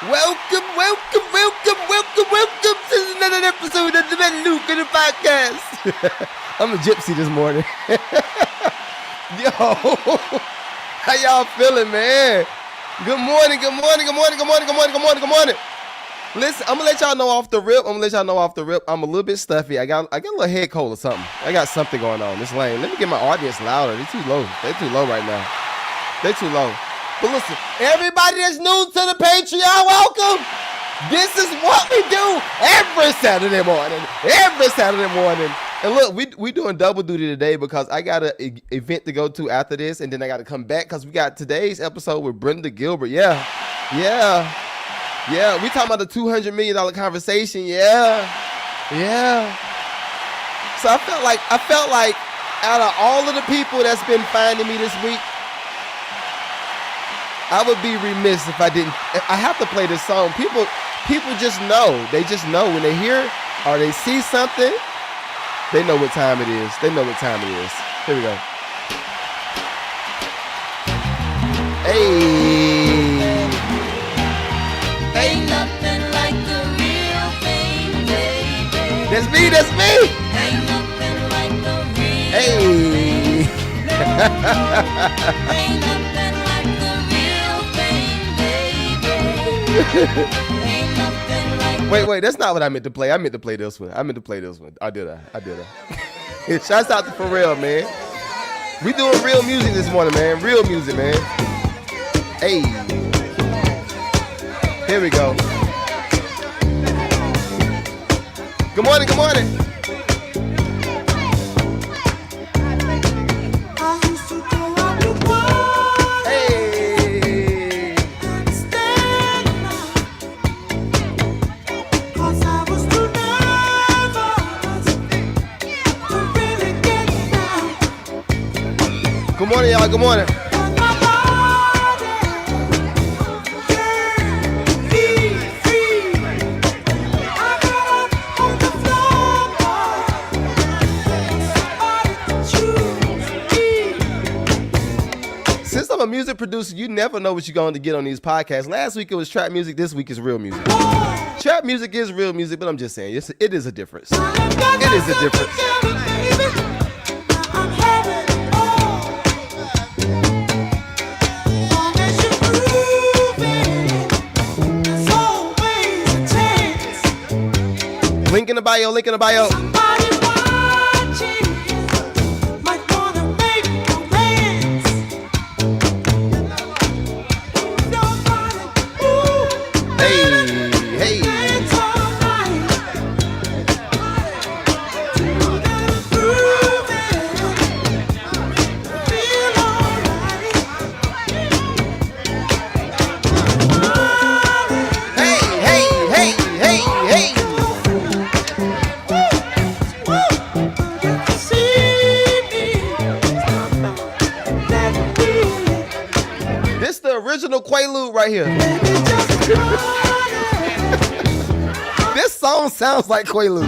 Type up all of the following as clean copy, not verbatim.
Welcome to another episode of the Mad Lucrative Podcast. I'm a gypsy this morning. Yo, how y'all feeling, man? Good morning. Listen, I'm gonna let y'all know off the rip. I'm a little bit stuffy. I got a little head cold or something. I got something going on. It's lame. Let me get my audience louder. They're too low. They're too low right now. They're too low. But listen, everybody that's new to the Patreon, welcome. This is what we do every Saturday morning. And look, we doing double duty today because I got an event to go to after this, and then I got to come back because we got today's episode with Brenda Gilbert. Yeah. We talking about the $200 million conversation. Yeah. So I felt like out of all of the people that's been finding me this week, I would be remiss if I didn't. I have to play this song. People just know. They just know when they hear or they see something, they know what time it is. Here we go. Hey. Ain't nothing like the real thing, baby. That's me. Ain't nothing like the real Hey. Ain't nothing like the real thing, baby. Ain't nothing like Wait, that's not what I meant to play. I meant to play this one. I did. Shouts out to Pharrell, man. We doing real music this morning, man. Real music, man. Hey. Here we go. Good morning. Good morning, y'all. Good morning. Since I'm a music producer, you never know what you're going to get on these podcasts. Last week it was trap music. This week is real music. Trap music is real music, but I'm just saying, it is a difference. It is a difference. Link in the bio. Hey. This the original Quaalude right here. This song sounds like Quaalude.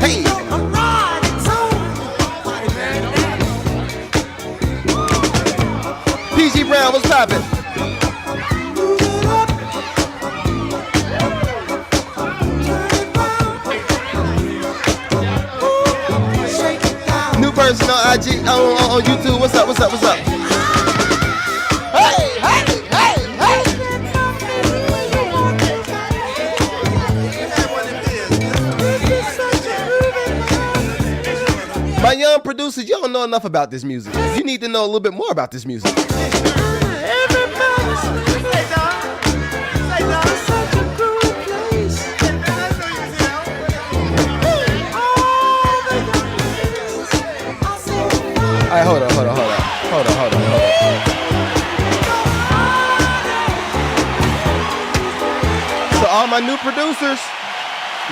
Hey. PG Brown, what's poppin'? New person on IG, on YouTube. What's up? Hey. My young producers, you don't know enough about this music. You need to know a little bit more about this music. All right, hold on. So all my new producers,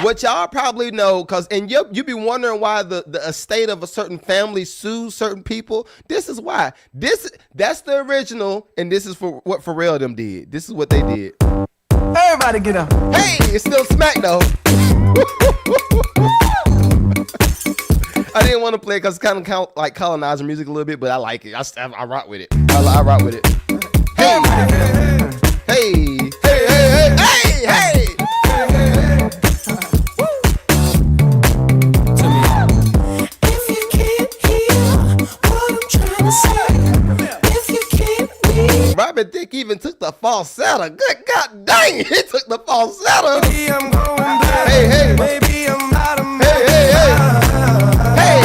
what y'all probably know, and you be wondering why the estate of a certain family sues certain people. This is why. That's the original, and this is for what Pharrell them did. This is what they did. Everybody get up. Hey, it's still smack though. I didn't want to play it because it's kind of like colonizer music a little bit, but I like it. I rock with it. I rock with it. Hey, hey, hey, hey, hey, hey. If you can't hear what I'm trying to say, if you can't read, Robin Thicke even took the falsetto. Good God dang, he took the falsetto. Maybe I'm going back. Hey, hey. Maybe I'm out of my Hey, hey, hey. Hey.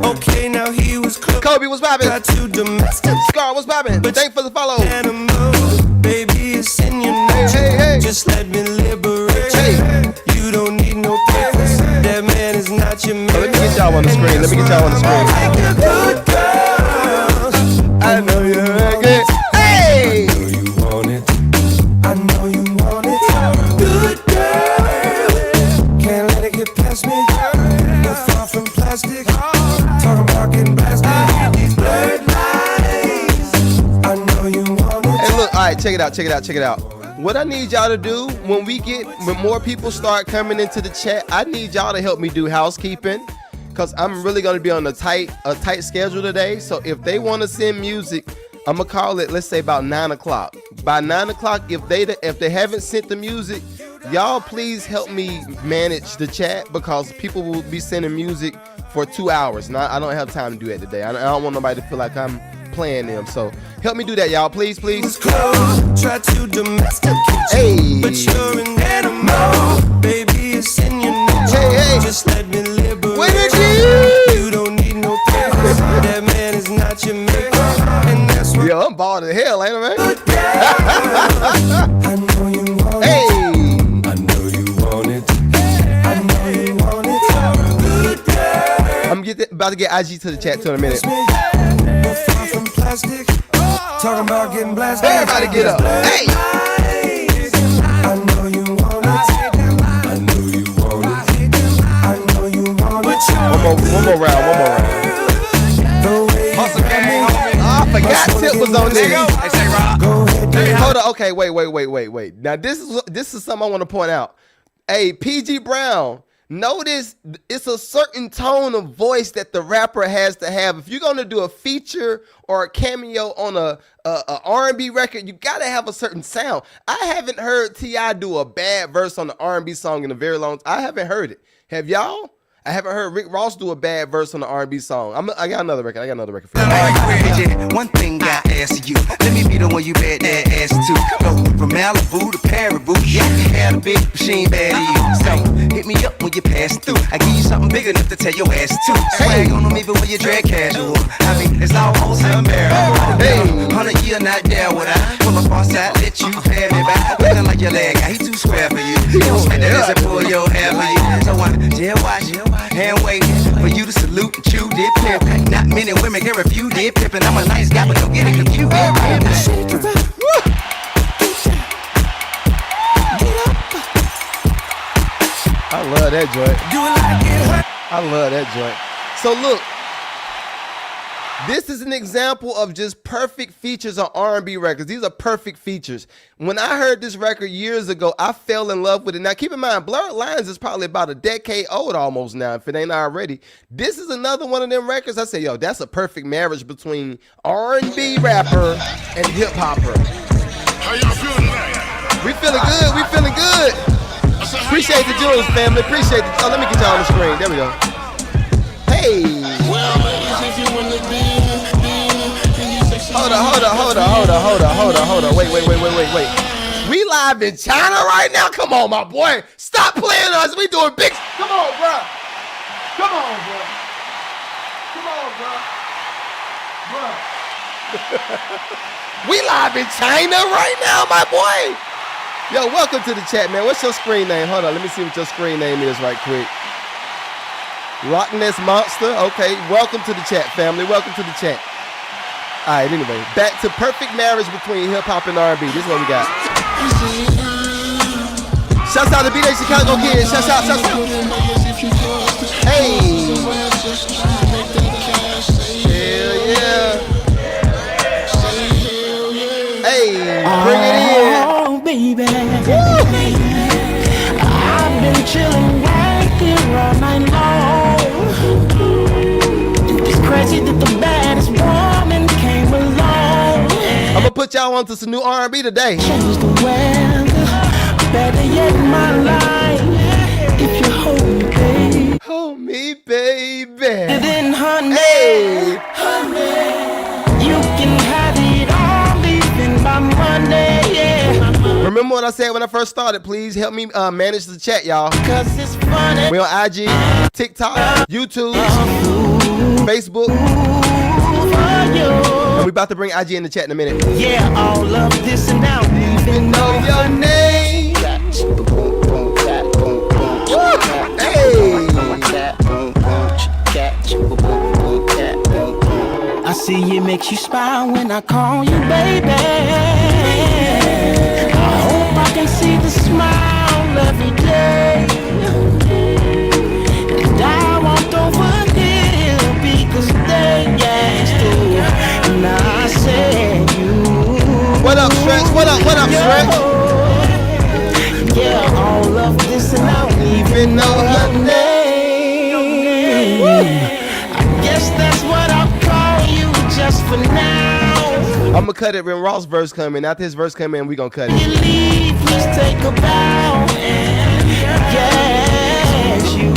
Okay, now he was close. Kobe was popping. Got too domestic. Scar was popping. Thanks for the follow. Animal. Baby, it's in your Hey, nature. hey, hey. Just let me liberate Hey. you. You don't need no papers. That man is not your man. Oh, let me get y'all on the screen. Let me get y'all on the screen. Like a good girl. I know you're good. Hey. I know you want it. I know you want it. Good girl. Can't let it get past me. You're far from plastic. Talking about getting blasted. These blurred lines. I know you want it. Hey, look. All right, check it out. Check it out. Check it out. What I need y'all to do when more people start coming into the chat, I need y'all to help me do housekeeping, because I'm really going to be on a tight schedule today. So if they want to send music, I'm gonna call it, let's say about 9 o'clock. By 9 o'clock, if they haven't sent the music, y'all please help me manage the chat, because people will be sending music for 2 hours. And I don't have time to do that today. I don't want nobody to feel like I'm playing them. So help me do that, y'all. Please, please. Close, try to domesticate you, Hey. but you're an animal. Baby, it's in your nature. Hey, hey. Just let me liberate What did you don't need no papers. That man is not your maker. And that's what Yo, I'm bald as hell, ain't I, man? I know you want it. Hey. I know you want it. I know you want it. Good girl. I'm about to get IG to the chat in a minute. You're far from plastic. Talking about getting blasted. Everybody get up. Hey. I know you want it. I know you want it. I know you want it. One more round. The way you got me. Oh, I forgot Tip was on there. Go ahead, baby. Hold on. Okay, wait. Now this is something I want to point out. Hey, PG Brown, notice it's a certain tone of voice that the rapper has to have. If you're gonna do a feature or a cameo on a R&B record, you gotta have a certain sound. I haven't heard T.I. do a bad verse on the R&B song in a very long time. I haven't heard it. Have y'all? I haven't heard Rick Ross do a bad verse on the R&B song. I got another record for you. One thing I ask you, let me be the one you bet that ass to. Go from Malibu to Paribu, yeah, you had a big machine bad to you. So hit me up when you pass through. I give you something big enough to tell your ass to. Swag on them even when you drag casual. I mean, it's almost unbearable. Hey. 100 year not there would I pull up on side, let you pay me back. Looking like your leg guy, he too square for you. He don't spend that and pull your hair for you. So I just watch and wait for you to salute and chew dip pimp. Not many women can refuse dip pimp, and I'm a nice guy, but don't get it confused. I love that joint. I love that joint. So look, this is an example of just perfect features on R&B records. These are perfect features. When I heard this record years ago, I fell in love with it. Now, keep in mind, Blurred Lines is probably about a decade old almost now, if it ain't already. This is another one of them records. I say, yo, that's a perfect marriage between R&B rapper and hip hopper. How y'all feel tonight? We feeling good. We feeling good. Appreciate the jewels, family. Appreciate the. Oh, let me get y'all on the screen. There we go. Hey. Well, ladies, if you wanna be, Hold on. Wait. We live in China right now? Come on, my boy. Stop playing us. We doing big. Come on, bro. We live in China right now, my boy. Yo, welcome to the chat, man. What's your screen name? Hold on. Let me see what your screen name is right quick. Rockness Monster. Okay. Welcome to the chat, family. Welcome to the chat. All right, anyway, back to perfect marriage between hip-hop and R&B. This is what we got. Shouts out to B-Day Chicago Kids. Shouts out. Hey. Hell yeah. Hey, bring it in. Oh, baby. I've been chilling right here all night long. see that the baddest woman came along. I'm gonna put y'all onto some new R&B today. Change the weather, better yet my life. If you hold me, babe. Hold me, baby. And then, honey, Hey. you can have it all, leaving by Monday, yeah. Remember what I said when I first started? Please help me manage the chat, y'all. Cause it's funny. We on IG, TikTok, YouTube, Facebook. For you. And we about to bring IG in the chat in a minute. Yeah, all of this and now even know Your name. Hey. I see it makes you smile when I call you baby. I hope I can see the smile every day. And I walked over here because they asked you. And I said you. What up, Stretch? What up, Stretch? Yeah, all of this and I don't even know your name. I guess that's what I'll call you just for now. I'm gonna cut it when Ross' verse come in. After his verse come in, we gonna cut You it. leave, please take a bow. Yes, you.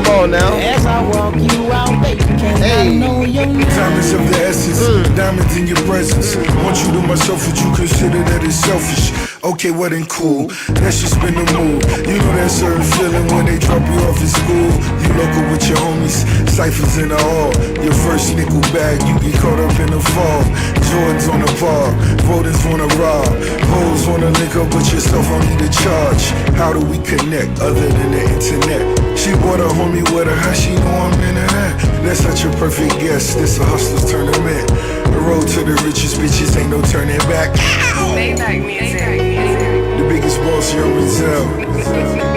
Come on now. As I walk you out, baby, can I Hey. know your name? Time is of the essence, diamonds in your presence. Want you to myself, would you consider that it's selfish? Okay, well then cool, let's just spin the mood. You know that certain feeling when they drop you off at school. You local with your homies, ciphers in the hall. Your first nickel bag, you get caught up in the fall. Jordans on the bar, voters wanna rob. Hoes wanna link up with yourself, I need a charge. How do we connect other than the internet? She brought a homie with her, how she know I'm into that? That's such a perfect guess, this a hustler's tournament. The road to the richest bitches ain't no turning back. Maybach music. The biggest boss, Young Rizal.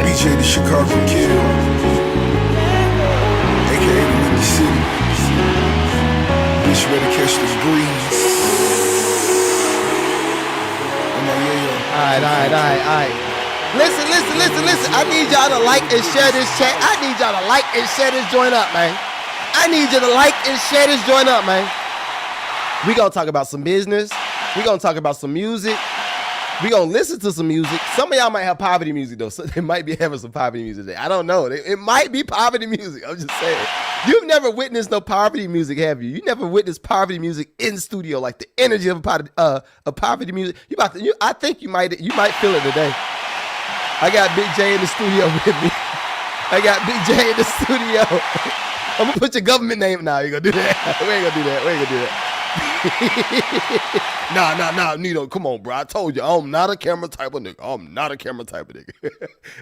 BJ the Chicago Kid. AKA the Windy City. Bitch ready to catch the breeze. I'm like, yeah. Alright. Listen. I need y'all to like and share this chat. I need y'all to like and share this joint up, man. I need you to like and share this joint up, man. We gonna talk about some business. We gonna talk about some music. We gonna listen to some music. Some of y'all might have poverty music though. So they might be having some poverty music today. I don't know. It might be poverty music. I'm just saying. You've never witnessed no poverty music, have you? You never witnessed poverty music in studio, like the energy of poverty music. I think you might feel it today. I got Big J in the studio with me. I'm gonna put your government name. Nah, you gonna do that? We ain't gonna do that. Nah, Nito, come on, bro. I told you, I'm not a camera type of nigga.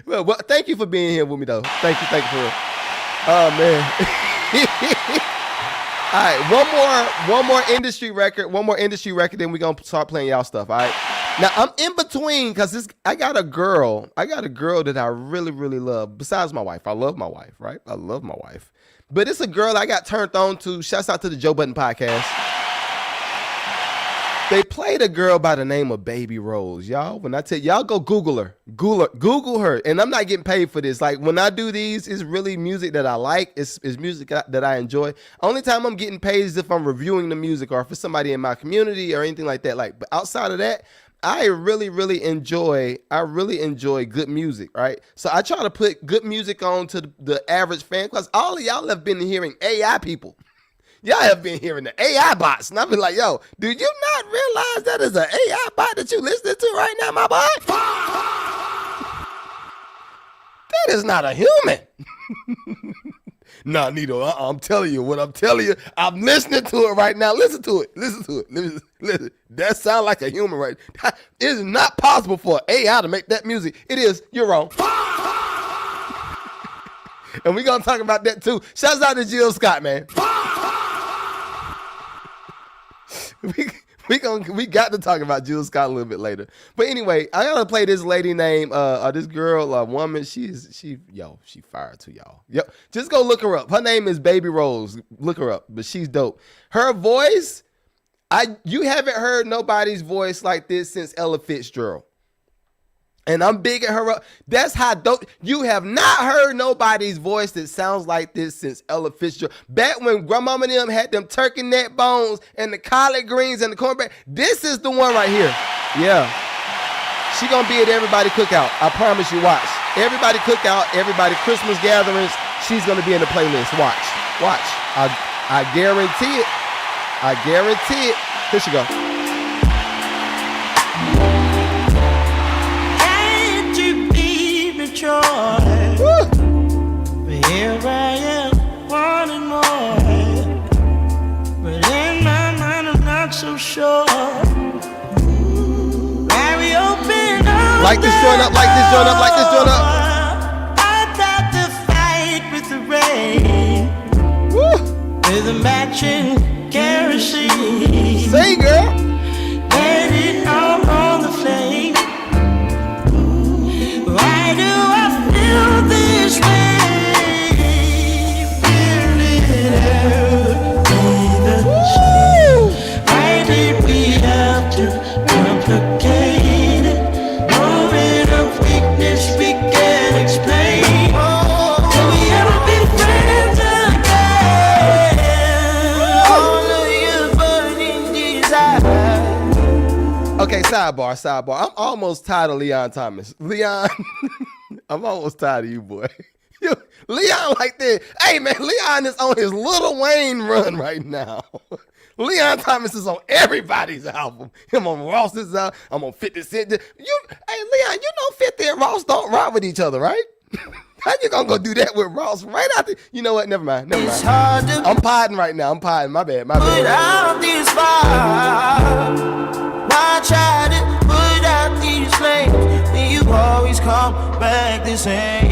well, thank you for being here with me, though. Thank you for real. Oh, man. All right, one more industry record, then we're going to start playing y'all stuff, all right? Now, I'm in between because I got a girl that I really, really love, besides my wife. I love my wife, right? I love my wife. But it's a girl I got turned on to. Shouts out to the Joe Budden Podcast. They played a girl by the name of Baby Rose, y'all. When I tell y'all, go Google her. Google her. And I'm not getting paid for this. Like, when I do these, it's really music that I like. It's music that I enjoy. Only time I'm getting paid is if I'm reviewing the music or if it's somebody in my community or anything like that. Like, but outside of that, I really enjoy good music, right? So I try to put good music on to the average fan because all of y'all have been hearing AI people. Y'all have been hearing the AI bots. And I've been like, yo, do you not realize that is an AI bot that you listening to right now, my boy? That is not a human. Nah, Nito, I'm telling you. I'm listening to it right now. Listen to it. Listen. That sounds like a human, right? It is not possible for AI to make that music. It is. You're wrong. And we're going to talk about that, too. Shouts out to Jill Scott, man. We got to talk about Jill Scott a little bit later. But anyway, I gotta play this lady named this girl, woman. She fired too, y'all. Yep. Just go look her up. Her name is Baby Rose. Look her up. But she's dope. Her voice, you haven't heard nobody's voice like this since Ella Fitzgerald. And I'm bigging her up. That's how dope. You have not heard nobody's voice that sounds like this since Ella Fitzgerald. Back when Grandmama and them had them turkey neck bones and the collard greens and the cornbread. This is the one right here. Yeah. She gonna be at everybody cookout. I promise you, watch. Everybody cookout, everybody Christmas gatherings. She's gonna be in the playlist. Watch. Watch. I guarantee it. I guarantee it. Here she go. Woo. But here I am, wanting more. But in my mind, I'm not so sure. Why we open up? Like this joint up, like this joint up, like this joint up. I thought to fight with the rain. Woo. With a matching kerosene. Say, girl. Let it all on the flame. Why do I feel this way? Feeling every the same. Why did we have to complicate it? Moment of weakness we can't explain. Will we ever be friends again? All of your burning desire. Okay, sidebar. I'm almost tired of Leon Thomas. Leon, I'm almost tired of you, boy. Leon like this. Hey, man, Leon is on his Lil Wayne run right now. Leon Thomas is on everybody's album. Him on Ross's album. I'm on 50 Cent. Hey, Leon, you know 50 and Ross don't ride with each other, right? How you gonna go do that with Ross right after? You know what? Never mind. It's hard to I'm podding right now. I'm podding. My bad. put out this fire. Why try to put out these flames when you always come back the same?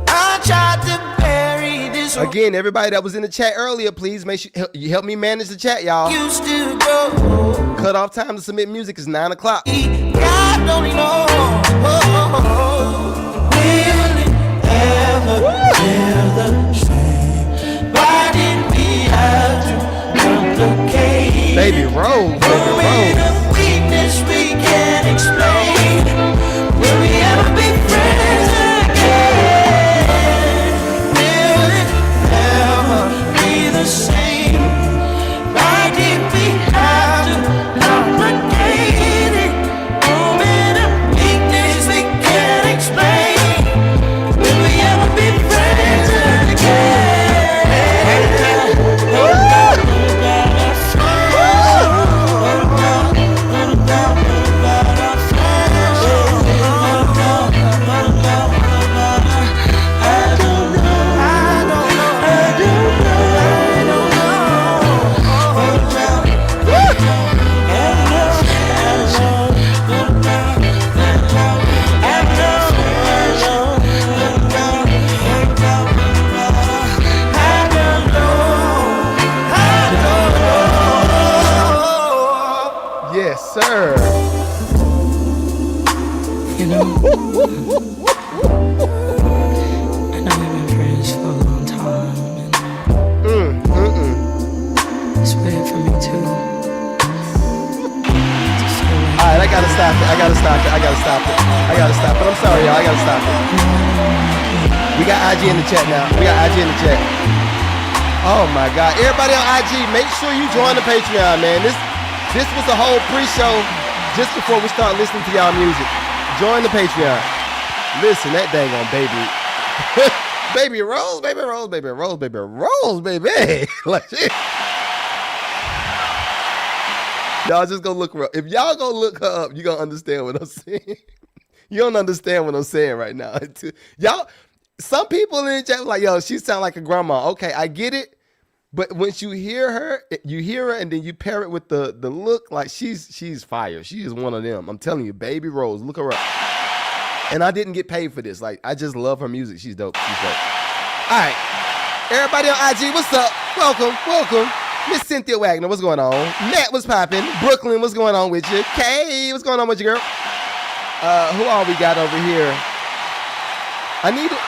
I tried to bury this. Again, everybody that was in the chat earlier, please make sure you help me manage the chat, y'all. Used to go. Cutoff time to submit music is 9 o'clock. God only knows. Will it ever feel the same? Why did we have to complicate? Baby Rose, baby Moment Rose. of weakness we can't explain. Will we ever be friends again? Will it ever be the same? Why did we have to complicate it? Moment of weakness we can't explain. Will we ever be friends again? Yes, sir. You know, I know we've been friends for a long time, and it's weird for me too. All right, I gotta stop it. I'm sorry, y'all. I gotta stop it. We got IG in the chat now. Oh my God. Everybody on IG, make sure you join the Patreon, man. This was a whole pre-show just before we start listening to y'all music. Join the Patreon. Listen, that dang on baby. Baby Rose, baby Rose, baby Rose, baby Rose, baby. Like shit. Y'all just go look her up. If y'all go look her up, you gonna understand what I'm saying. You don't understand what I'm saying right now. Y'all, some people in the chat like, yo, she sound like a grandma. Okay, I get it. But once you hear her and then you pair it with the look, like she's fire. She is one of them. I'm telling you, Baby Rose, look her up. And I didn't get paid for this. Like, I just love her music. She's dope. All right. Everybody on IG, what's up? Welcome. Miss Cynthia Wagner, what's going on? Matt, what's popping? Brooklyn, what's going on with you? Kay, what's going on with you, girl? Who all we got over here? I need it.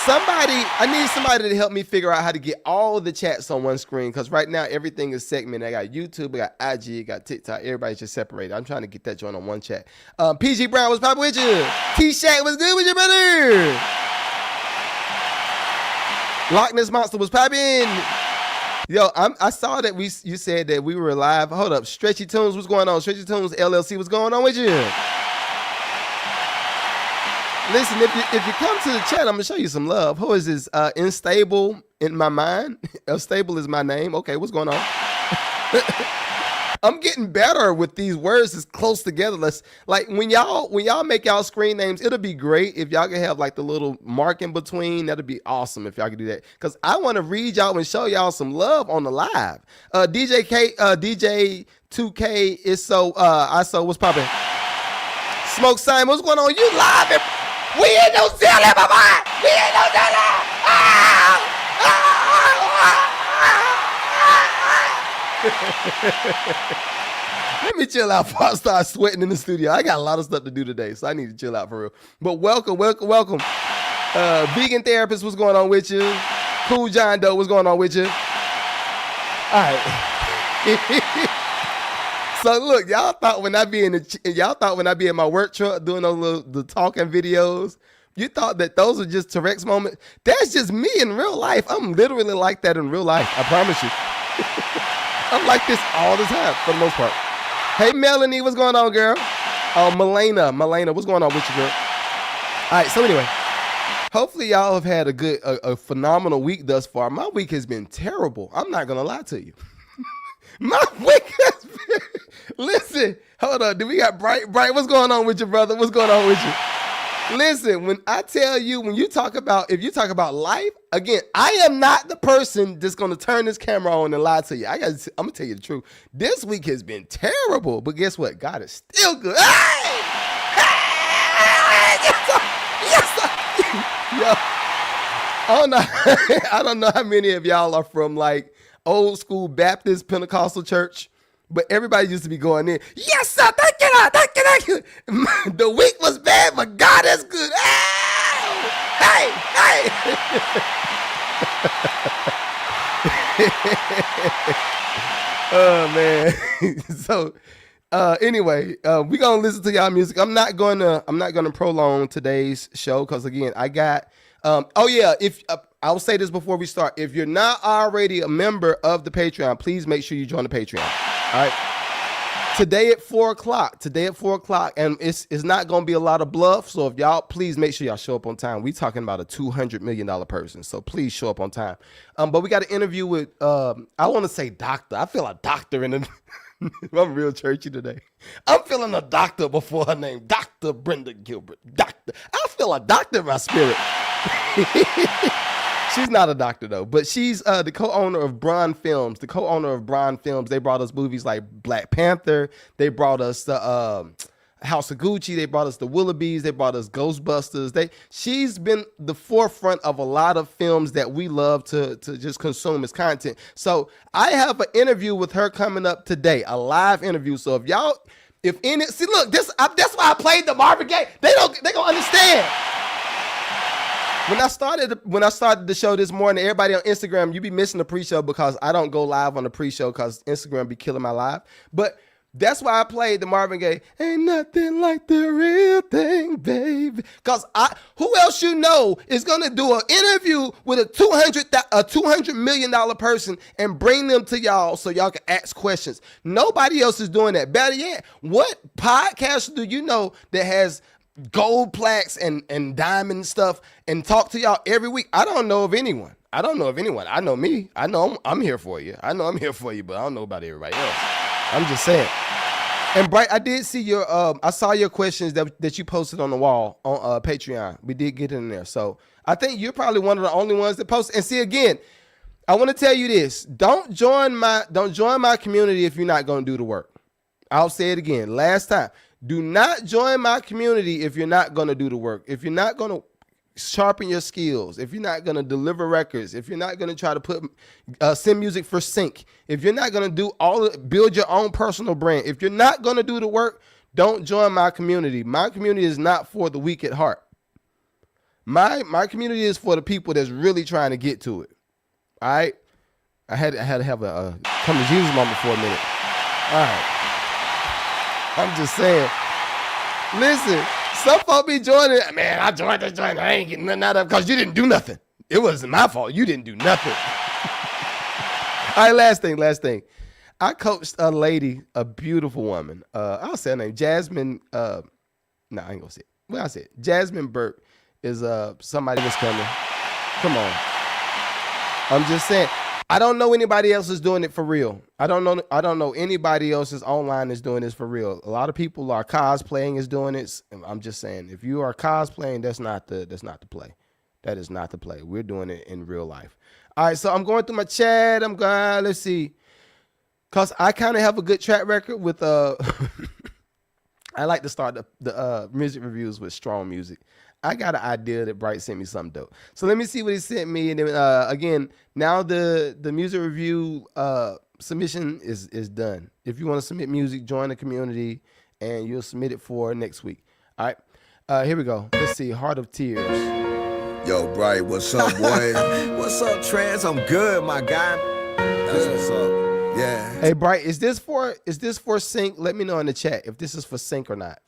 I need somebody to help me figure out how to get all the chats on one screen, because right now everything is segmented. I got YouTube, I got IG, I got TikTok. Everybody's just separated. I'm trying to get that joint on one chat. PG Brown, what's poppin' with you? T-Shack, what's good with you, brother? Loch Ness Monster was poppin'. Yo, I saw that you said that we were live. Hold up, Stretchy Tunes, what's going on? Stretchy Tunes LLC, what's going on with you? Listen, if you come to the chat, I'm gonna show you some love. Who is this? Unstable in my mind. Unstable is my name. Okay, what's going on? I'm getting better with these words as close together. Like when y'all make y'all screen names, it'll be great if y'all can have like the little mark in between. That'll be awesome if y'all can do that. Cause I want to read y'all and show y'all some love on the live. DJ 2K is so what's poppin'? Smoke Simon, what's going on? You live? We ain't no selling, my boy. We ain't no selling. Let me chill out before I start sweating in the studio. I got a lot of stuff to do today, so I need to chill out for real. But welcome. Vegan Therapist, what's going on with you? Cool John Doe, what's going on with you? All right. So look, y'all thought when I be in my work truck doing the talking videos, you thought that those were just T-Rex moments. That's just me in real life. I'm literally like that in real life. I promise you. I'm like this all the time for the most part. Hey Melanie, what's going on, girl? Oh, Melena, what's going on with you, girl? All right, so anyway, hopefully y'all have had a phenomenal week thus far. My week has been terrible. I'm not gonna lie to you. My week has been. Listen, hold on. Do we got Bright? What's going on with you, brother? What's going on with you? Listen, when I tell you, if you talk about life, again, I am not the person that's going to turn this camera on and lie to you. I'm going to tell you the truth. This week has been terrible, but guess what? God is still good. Hey! Yes, yo, I don't know how many of y'all are from like old school Baptist Pentecostal church. But everybody used to be going in. Yes, sir. Thank you. The week was bad, but God is good. Hey. Oh man. So anyway, we're gonna listen to y'all music. I'm not gonna prolong today's show because again, I got I'll say this before we start. If you're not already a member of the Patreon, please make sure you join the Patreon. All right. Today at 4 o'clock, and it's not going to be a lot of bluff. So if y'all, please make sure y'all show up on time. We talking about a $200 million person. So please show up on time. But we got an interview with, I want to say doctor. I feel a doctor in the, I'm real churchy today. I'm feeling a doctor before her name. Dr. Brenda Gilbert. Doctor. I feel a doctor in my spirit. She's not a doctor though, but she's the co-owner of Braun Films. They brought us movies like Black Panther. They brought us the House of Gucci. They brought us the Willoughbys. They brought us Ghostbusters. She's been the forefront of a lot of films that we love to just consume as content. So I have an interview with her coming up today, a live interview. So that's why I played the Marvin Gaye. They gonna understand. When I started the show this morning, everybody on Instagram, you be missing the pre-show because I don't go live on the pre-show because Instagram be killing my live. But that's why I played the Marvin Gaye, ain't nothing like the real thing, baby. Because who else you know is going to do an interview with a $200 million person and bring them to y'all so y'all can ask questions. Nobody else is doing that. Better yet, what podcaster do you know that has gold plaques and diamond stuff and talk to y'all every week? I don't know of anyone. I know me. I know I'm here for you. I know I'm here for you, but I don't know about everybody else. I'm just saying. And Bright, I did see your I saw your questions that you posted on the wall on Patreon. We did get in there. So I think you're probably one of the only ones that posted. And see, again, I want to tell you this. Don't join my community if you're not going to do the work. I'll say it again. Last time. Do not join my community if you're not going to do the work. If you're not going to sharpen your skills, if you're not going to deliver records, if you're not going to try to send music for sync, if you're not going to build your own personal brand, if you're not going to do the work, don't join my community. My community is not for the weak at heart. My community is for the people that's really trying to get to it. All right? I had to have a come to Jesus moment for a minute. All right. I'm just saying. Listen, some folk be joining. Man, I joined this joint. I ain't getting nothing out of it because you didn't do nothing. It wasn't my fault. You didn't do nothing. All right, last thing. I coached a lady, a beautiful woman. I'll say her name, Jasmine. I ain't gonna say it. Well, I said Jasmine Burke is somebody that's coming. Come on. I'm just saying. I don't know anybody else is doing it for real. I don't know anybody else is online is doing this for real. A lot of people are cosplaying is doing it. I'm just saying, if you are cosplaying, that's not the play. That is not the play. We're doing it in real life. All right, so I'm going through my chat. I'm going, let's see. Cause I kind of have a good track record with I like to start the music reviews with strong music. I got an idea that Bright sent me something dope. So let me see what he sent me. And then again, now the music review submission is done. If you want to submit music, join the community and you'll submit it for next week. All right. Here we go. Let's see. Heart of Tears. Yo, Bright, what's up, boy? What's up, Trans? I'm good, my guy. That's what's up. Yeah. Hey, Bright, is this for sync? Let me know in the chat if this is for sync or not.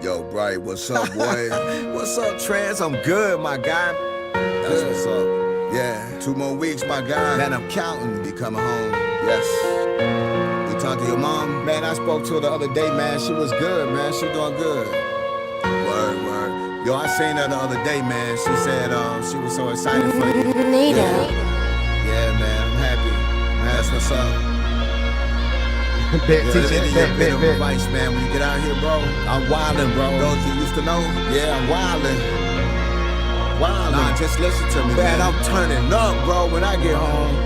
Yo, Bright, what's up, boy? What's up, Trans? I'm good, my guy. That's what's up. Yeah. 2 more weeks, my guy. Man, I'm counting to be coming home. Yes. You talked to your mom? Man, I spoke to her the other day, man. She was good, man. She doing good. Word. Yo, I seen her the other day, man. She said she was so excited for you. Yeah, man. I'm happy. That's what's up. Bet. Advice, man. When you get out here, bro, I'm wildin', bro. Those you used to know? Yeah, I'm wildin'. Nah, just listen to me, man. I'm turning up, bro, when I get home.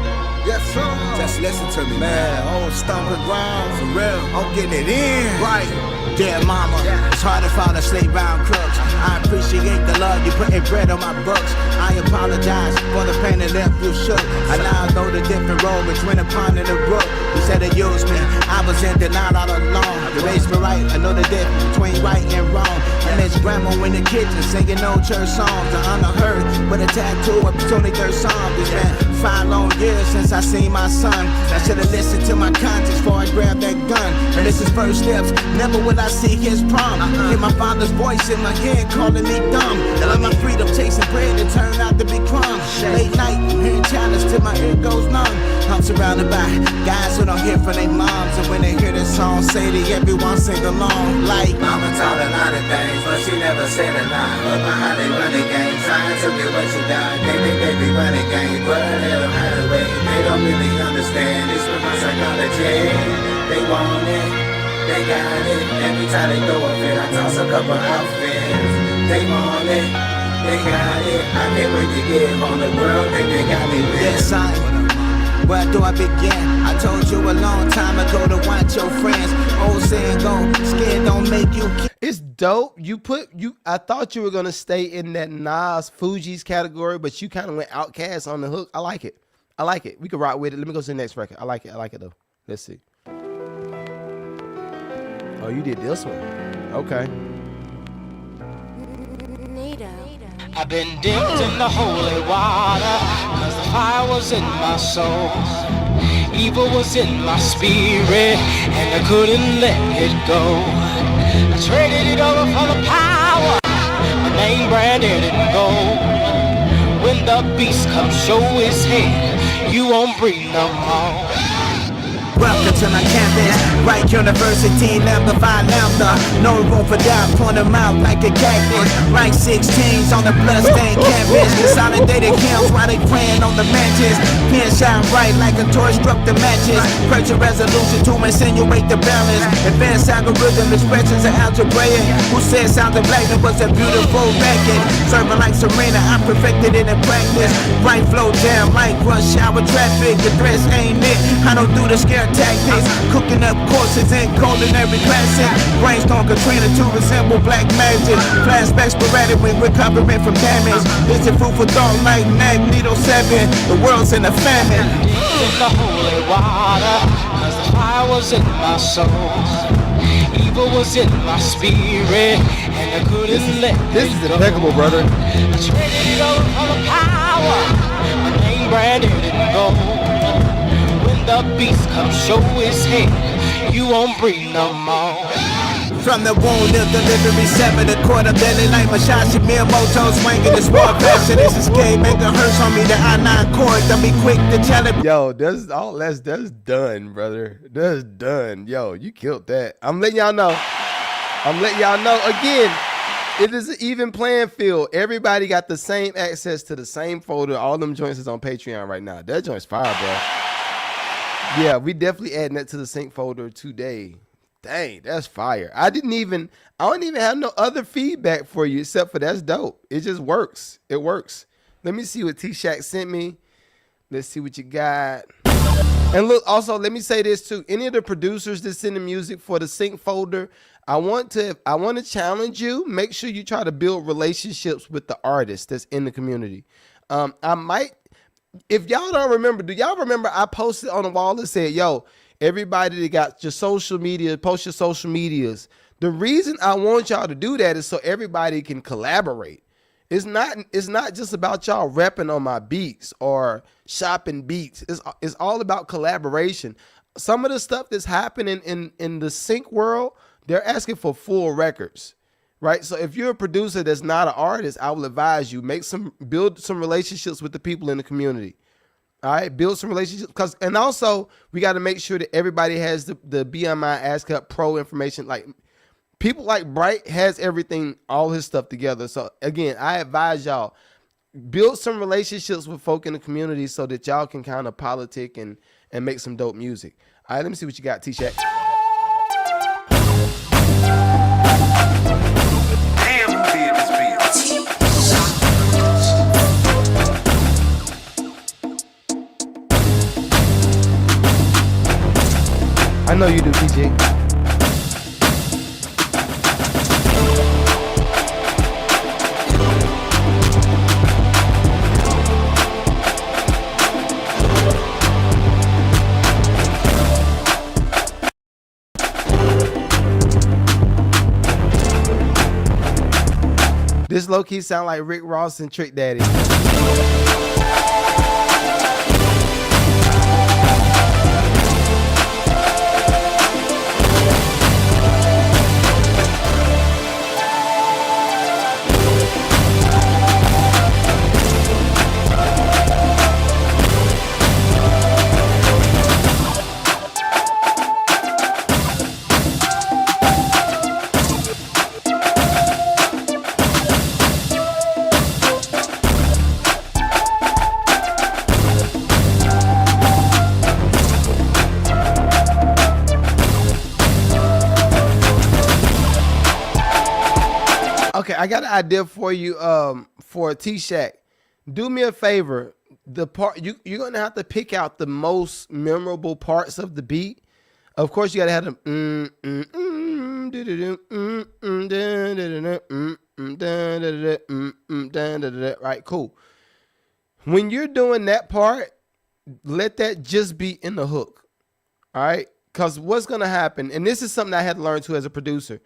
Yes, sir. Just listen to me, man. Oh, stomping ground, for real. I'm getting it in. Right. Dear mama, it's hard to find a slave bound crooks. I appreciate the love you putting bread on my books. I apologize for the pain that left you shook. I now know the different role between a pond and a brook. You said it used me, I was in denial all along. You raised me right, I know the difference between right and wrong. And it's grandma in the kitchen singing old church songs. To honor her with a tattoo of his 23rd song. It's been 5 long years since I seen my son. I should have listened to my conscience before I grabbed that gun. And this is first steps, never will I see his prom. Hear my father's voice in my head calling me dumb. And let my freedom chasing bread that turned out to be crumbs. Late night, hearing challenge till my ear goes numb. I'm surrounded by guys who don't hear from their moms. And when they hear this song, say to everyone sing along. Like, Mama taught a lot of things, but she never said a lie. But behind they running game, trying to get what you got. They be running game, but let them hide away. They don't really understand, it's with my psychology. They want it, they got it. Every time they throw a fit, I toss a couple outfits. They want it, they got it. I can't wait to get on the world, they got me with. yes, son. Where do I begin? I told you a long time ago to watch your friends. Old saying go, scared don't make you. It's dope. I thought you were gonna stay in that Nas Fugees category, but you kind of went Outkast on the hook. I like it. We can rock with it. Let me go to the next record. I like it though. Let's see. Oh, you did this one. Okay. I've been dipped in the holy water, cause the fire was in my soul. Evil was in my spirit, and I couldn't let it go. I traded it over for the power, my name branded in gold. When the beast comes show his head, you won't breathe no more. Welcome to my campus, Right University, Lambda Phi Lambda. No room for doubt, point them out like a cactus. Like 16s on the bloodstained canvas. Consolidated hymns while they praying on the matches. Pen shine bright like a torch struck the matches. Purchase resolution to insinuate the balance. Advanced algorithm expressions of algebraic. Who said sound of blackness was a beautiful racket? Serving like Serena, I perfected it in practice. Bright flow jam like rush hour traffic. The dress ain't it, I don't do the scare tactics. Cooking up courses in culinary classic. Brainstorm Katrina to resemble black magic. Flashbacks sporadic when recovering from damage. It's a food for thought like Magneto 7. The world's in a famine. In the holy water, cause the fire was in my soul. fever was in my spirit, and I couldn't let This is impeccable, brother. I traded it all for the power. My name branded in gold. When the beast comes, show his head. You won't breathe no more. From the womb, live delivery, 7 a quarter, belly like Mashashi, Miyamoto, swinging this war passion. This is K, make a hearse on me, the I-9 chord, don't be quick to tell it. Yo, that's done, brother. That's done. Yo, you killed that. I'm letting y'all know. Again, it is an even playing field. Everybody got the same access to the same folder. All them joints is on Patreon right now. That joint's fire, bro. Yeah, we definitely adding that to the sync folder today. Dang, that's fire. I don't even have no other feedback for you except for that's dope. It just works. It works. Let me see what T-Shack sent me. Let's see what you got. And look, also, let me say this too. Any of the producers that send the music for the sync folder, I want to challenge you. Make sure you try to build relationships with the artists that's in the community. I might, if y'all don't remember, do y'all remember I posted on the wall and said, yo, everybody that got your social media, post your social medias. The reason I want y'all to do that is so everybody can collaborate. It's not just about y'all repping on my beats or shopping beats. It's all about collaboration. Some of the stuff that's happening in the sync world, they're asking for full records, right? So if you're a producer that's not an artist, I will advise you build some relationships with the people in the community. All right, build some relationships, and also we got to make sure that everybody has the BMI ASCAP Pro information. Like people like Bright has everything, all his stuff together. So again, I advise y'all build some relationships with folk in the community so that y'all can kind of politic and make some dope music. All right, let me see what you got, T-Shack. Damn, who did this beat? I know you do, TJ. This low-key sound like Rick Ross and Trick Daddy. Okay, I got an idea for you for a T-Shack. Do me a favor. The part you're gonna have to pick out the most memorable parts of the beat. Of course, you gotta have them right, cool. When you're doing that part, let that just be in the hook. All right? Because what's gonna happen, and this is something I had to learn too as a producer.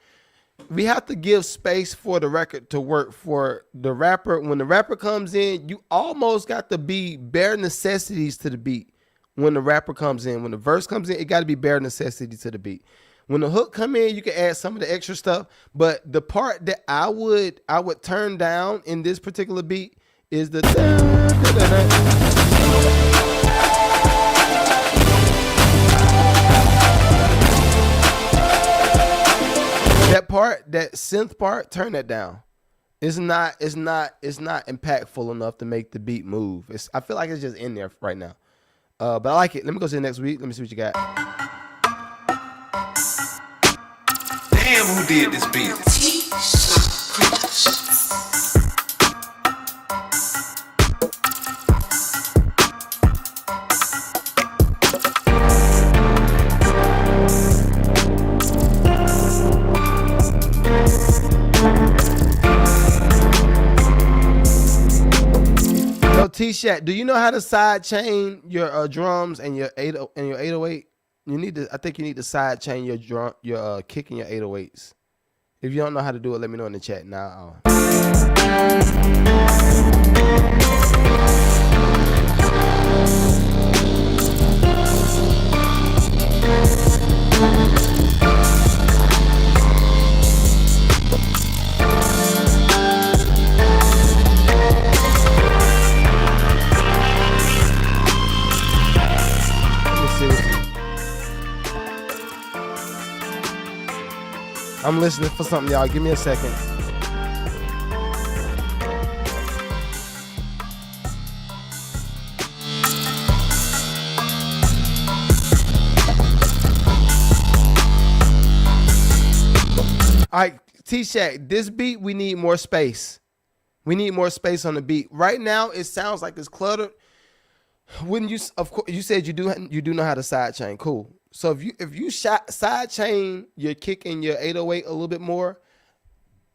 We have to give space for the record to work for the rapper. When the rapper comes in, you almost got to be bare necessities to the beat. When the rapper comes in, when the verse comes in, it got to be bare necessity to the beat. When the hook come in, you can add some of the extra stuff. But the part that I would turn down in this particular beat is the that part, that synth part, turn that down. It's not impactful enough to make the beat move. I feel like it's just in there right now. But I like it. Let me go to the next week. Let me see what you got. Damn, who did this beat? T-Shack, do you know how to side chain your drums and your 808? You I think you need to side chain your kick and your 808s. If you don't know how to do it, let me know in the chat now. I'm listening for something, y'all. Give me a second. All right, T-Shack, this beat, we need more space. We need more space on the beat. Right now, it sounds like it's cluttered. When you, of course, you said you do know how to sidechain. Cool. So if you sidechain your kick and your 808 a little bit more,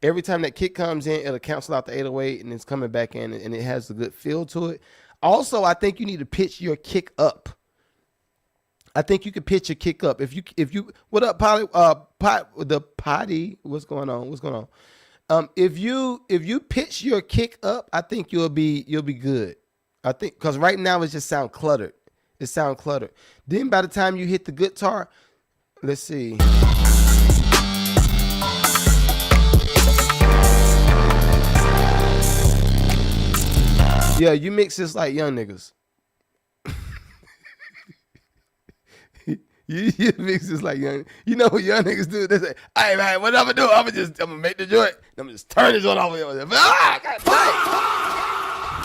every time that kick comes in, it'll cancel out the 808 and it's coming back in and it has a good feel to it. Also, I think you need to pitch your kick up. I think you could pitch your kick up. If you what up, Potty? The Potty. What's going on? If you pitch your kick up, I think you'll be good. I think because right now it just sound cluttered. It sound cluttered. Then by the time you hit the guitar, let's see. Yeah, you mix this like young niggas. You mix this like young. You know what young niggas do? They say, "Hey man, what I'm gonna do? I'm gonna make the joint. I'm gonna just turn this one off." Ah,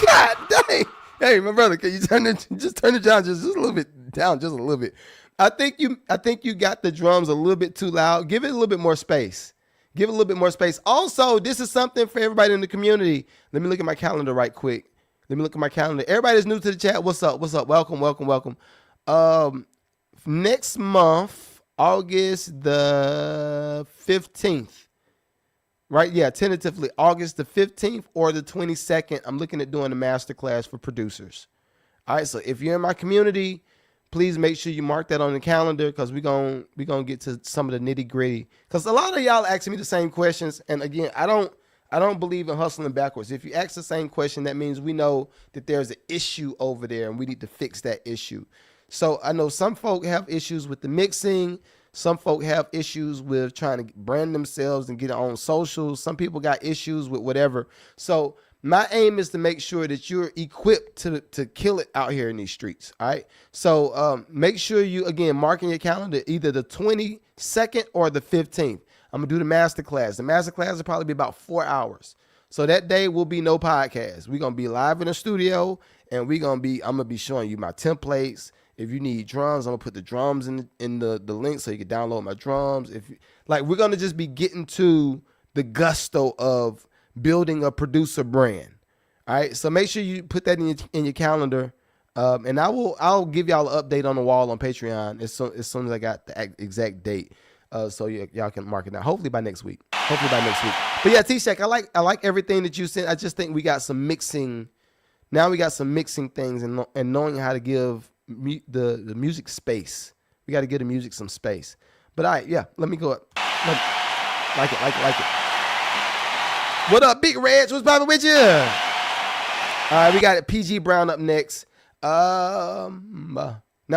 God dang! Hey, my brother, can you turn it down just a little bit down, just a little bit? I think you got the drums a little bit too loud. Give it a little bit more space. Give it a little bit more space. Also, this is something for everybody in the community. Let me look at my calendar right quick. Everybody that's new to the chat, what's up? Welcome. Next month, August the 15th. Right, yeah, tentatively August the 15th or the 22nd. I'm looking at doing a masterclass for producers. All right, so if you're in my community, please make sure you mark that on the calendar because we're gonna get to some of the nitty gritty. Because a lot of y'all asking me the same questions, and again, I don't believe in hustling backwards. If you ask the same question, that means we know that there's an issue over there and we need to fix that issue. So I know some folk have issues with the mixing. Some folk have issues with trying to brand themselves and get on socials. Some people got issues with whatever. So my aim is to make sure that you're equipped to kill it out here in these streets. All right. So make sure you, again, mark in your calendar either the 22nd or the 15th. I'm going to do the masterclass. The masterclass will probably be about 4 hours. So that day will be no podcast. We're going to be live in the studio and I'm going to be showing you my templates. If you need drums, I'm gonna put the drums in the link so you can download my drums. We're gonna just be getting to the gusto of building a producer brand. All right, so make sure you put that in your calendar, and I'll give y'all an update on the wall on Patreon as soon as I got the exact date, so y'all can mark it down. Hopefully by next week. But yeah, T-Shack, I like everything that you sent. I just think we got some mixing. Now we got some mixing things and knowing how to give the music space. We got to give the music some space. But all right, yeah, let me go up. Like it. What up, Big Reg? What's poppin' with you? All right, we got PG Brown up next. Now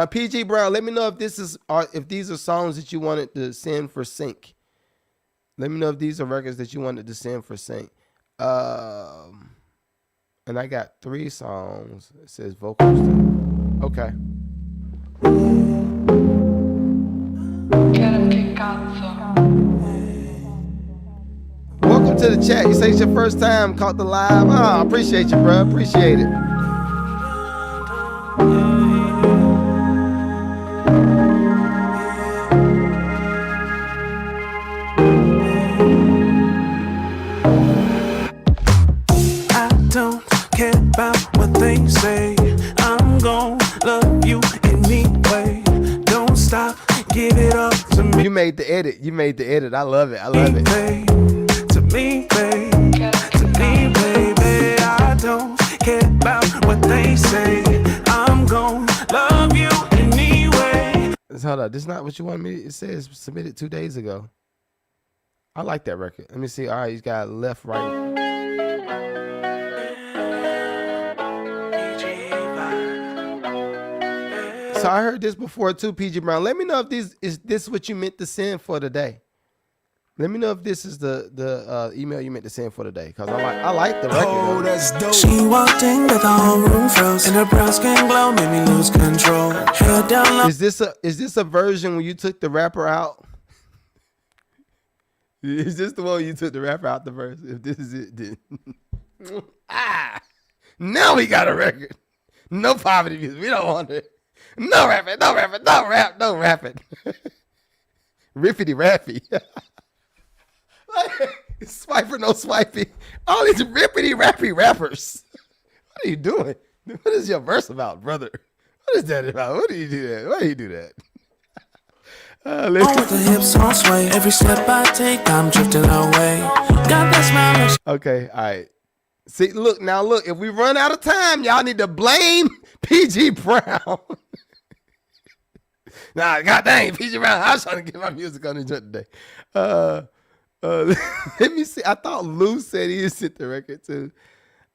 PG Brown, let me know if these are songs that you wanted to send for sync. Let me know if these are records that you wanted to send for sync. And I got 3 songs. It says vocals. Okay. Welcome to the chat. You say it's your first time caught the live. I appreciate you, bro. Appreciate it. I don't care about what they say. I'm gon' love you anyway. Don't stop, give it up to me. You made the edit. I love it. To me, baby. I don't care about what they say. I'm gon' love you anyway. Hold hold on. This is not what you want me. It says submitted 2 days ago. I like that record. Let me see. All right, he's got left, right. So I heard this before too, PG Brown. Let me know if this what you meant to send for today. Let me know if this is the email you meant to send for today, because I like the record. Oh, that's dope. She walked in with her whole room froze, and her brown skin glow made me lose control. Head down low. Is this a version when you took the rapper out? Is this the one you took the rapper out the verse? If this is it, then now we got a record. No poverty music. We don't want it. No rapping, no rapping, no rap, no rapping. Riffity rappy. Swiper, no swipey. All these rippity rappy rappers. What are you doing? What is your verse about, brother? What is that about? What do you do that? Why do you do that? On with the hips on sway. Every step I take, I'm drifting away. Got that smile. Okay, all right. See, look, if we run out of time, y'all need to blame PG Brown. Nah, god dang, PG Brown, I was trying to get my music on the joint today. Let me see. I thought Lou said he sent the record too.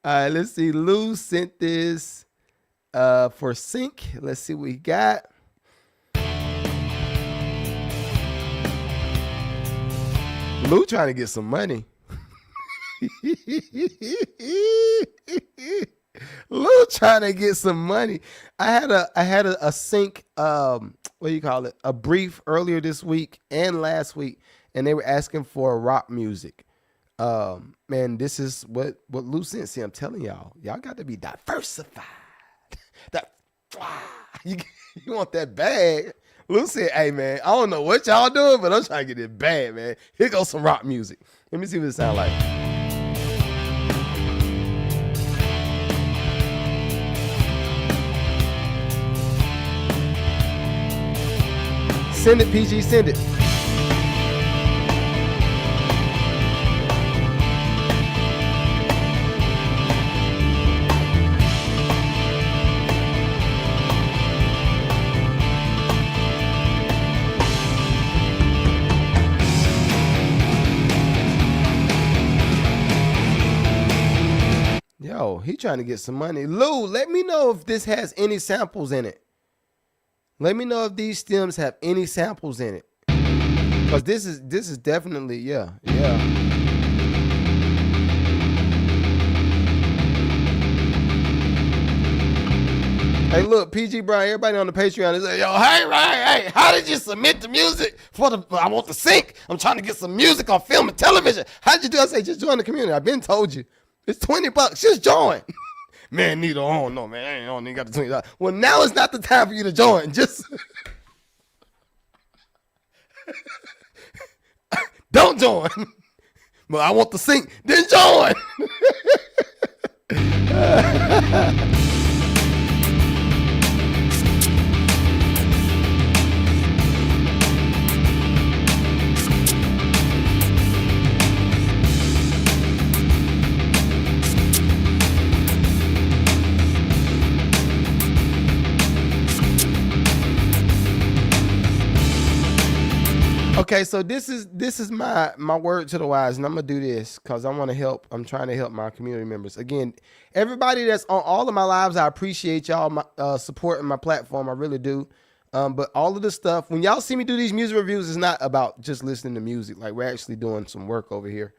All right, let's see. Lou sent this for sync. Let's see what we got. Lou trying to get some money. Lou trying to get some money. I had a sync, what do you call it? A brief earlier this week and last week, and they were asking for rock music. Man, this is what Lou sent. See, I'm telling y'all got to be diversified. You want that bag. Lou said, hey, man, I don't know what y'all doing, but I'm trying to get it bad, man. Here goes some rock music. Let me see what it sounds like. Send it, PG, send it. Yo, he trying to get some money. Lou, let me know if this has any samples in it. Let me know if these stems have any samples in it. Because this is definitely, yeah. Hey, look, PG Brown, everybody on the Patreon is like, yo, hey, how did you submit the music for I want the sync. I'm trying to get some music on film and television. How did you do? I say, just join the community. I've been told you. It's $20. Just join. Man, neither. I don't know, man. I don't even got the $20. Well, now is not the time for you to join. Just don't join. But I want the sync. Then join. Okay, so this is my word to the wise, and I'm gonna do this because I want to help. I'm trying to help my community members. Again, everybody that's on all of my lives, I appreciate y'all supporting my platform. I really do. But all of the stuff, when y'all see me do these music reviews, it's not about just listening to music. Like, we're actually doing some work over here.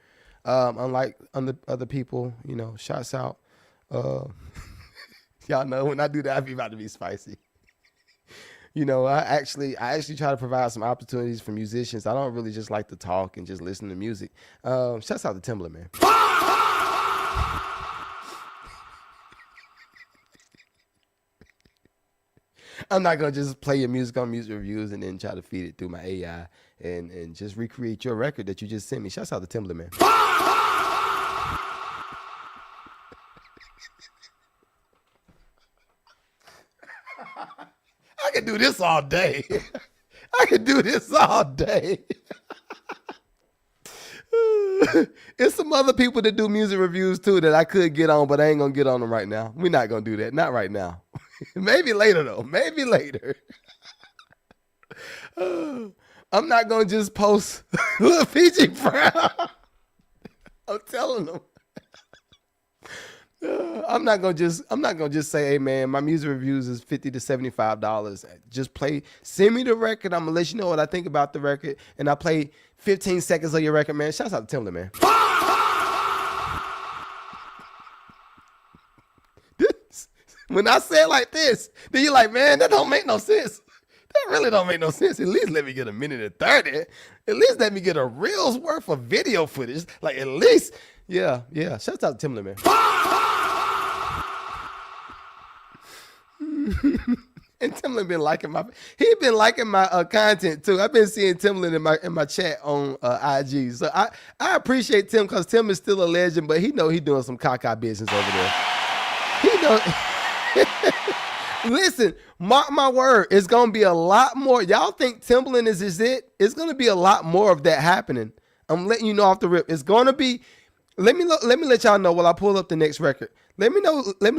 Unlike other people, shouts out. Y'all know when I do that, I be about to be spicy. I actually try to provide some opportunities for musicians. I don't really just like to talk and just listen to music. Shouts out to Timbaland, man. I'm not going to just play your music on music reviews and then try to feed it through my AI and just recreate your record that you just sent me. Shouts out to Timbaland, man. I could do this all day. It's some other people that do music reviews too that I could get on, but I ain't gonna get on them right now. We're not gonna do that. Not right now. Maybe later though. Maybe later. I'm not gonna just post Lil PG Brown. I'm telling them. I'm not gonna just say, hey man, my music reviews is $50 to $75. Just send me the record. I'm gonna let you know what I think about the record, and I play 15 seconds of your record, man. Shouts out to Timberland, man. When I say it like this, then you're like, man, that don't make no sense. That really don't make no sense. At least let me get a minute and 30. At least let me get a reel's worth of video footage. Like at least, yeah. Shouts out to Timberland, man. And Timberland been liking my content too. I've been seeing Timberland in my chat on IG. So I appreciate Tim because Tim is still a legend, but he know he doing some caca business over there. He know. Listen, mark my word, it's gonna be a lot more. Y'all think Timberland is it? It's gonna be a lot more of that happening. I'm letting you know off the rip. It's gonna be. Let me let y'all know while I pull up the next record. Let me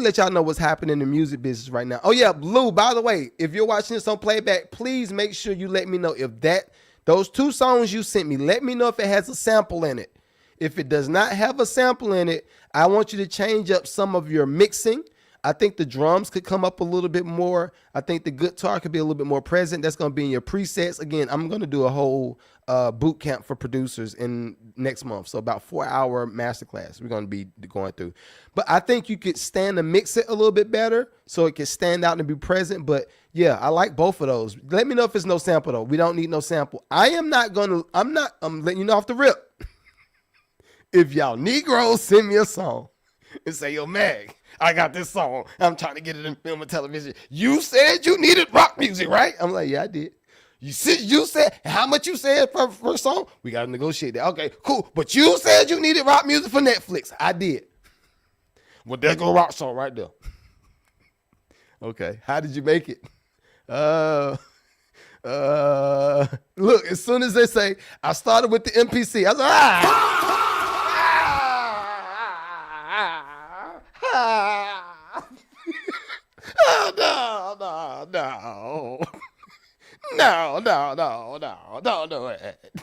let y'all know what's happening in the music business right now. Oh yeah, Lou, by the way, if you're watching this on playback, please make sure you let me know if those 2 songs you sent me, let me know if it has a sample in it. If it does not have a sample in it, I want you to change up some of your mixing. I think the drums could come up a little bit more. I think the guitar could be a little bit more present. That's going to be in your presets. Again, I'm going to do a whole boot camp for producers in next month. So about 4-hour masterclass we're going to be going through. But I think you could stand to mix it a little bit better so it can stand out and be present. But yeah, I like both of those. Let me know if it's no sample though. We don't need no sample. I'm letting you know off the rip. If y'all Negroes send me a song and say, yo, Mag, I got this song. I'm trying to get it in film and television. You said you needed rock music, right? I'm like, yeah, I did. You said how much you said for a song? We got to negotiate that. Okay, cool. But you said you needed rock music for Netflix. I did. Well, there go a rock song right there. Okay, how did you make it? Look, as soon as they say, I started with the MPC, I was like, No, don't do it.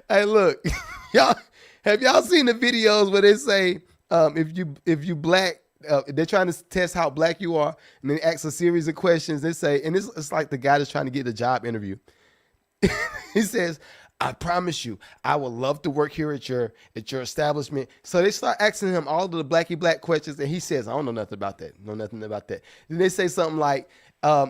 Hey, look, y'all, have y'all seen the videos where they say if you black, they're trying to test how black you are, and they ask a series of questions. They say, and it's like the guy that's trying to get a job interview. He says, I promise you, I would love to work here at your establishment. So they start asking him all of the black questions, and he says, I don't know nothing about that. Then they say something like,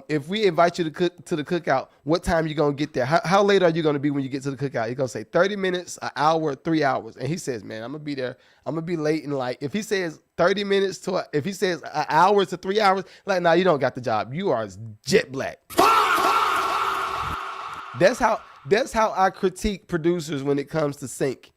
if we invite you to the cookout, what time you gonna get there? How late are you gonna be when you get to the cookout? You're gonna say 30 minutes, an hour, 3 hours. And he says, man, I'm gonna be there. I'm gonna be late. And like, if he says 30 minutes if he says an hour to 3 hours, like, nah, you don't got the job. You are jet black. That's how I critique producers when it comes to sync.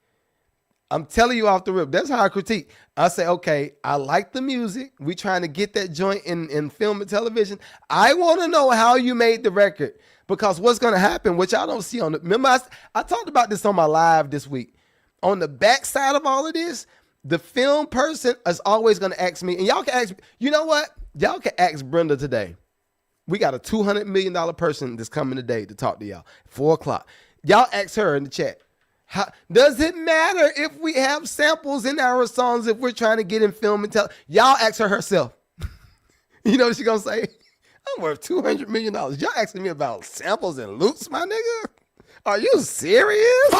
I'm telling you off the rip. That's how I critique. I say, okay, I like the music. We trying to get that joint in film and television. I want to know how you made the record, because what's going to happen, which I don't see on the, remember I talked about this on my live this week. On the backside of all of this, the film person is always going to ask me, and y'all can ask, you know what? Y'all can ask Brenda today. We got a $200 million person that's coming today to talk to y'all. 4:00. Y'all ask her in the chat. Does it matter if we have samples in our songs if we're trying to get in film and tell? Y'all ask her herself. You know what she's going to say? I'm worth $200 million. Y'all asking me about samples and loops, my nigga? Are you serious?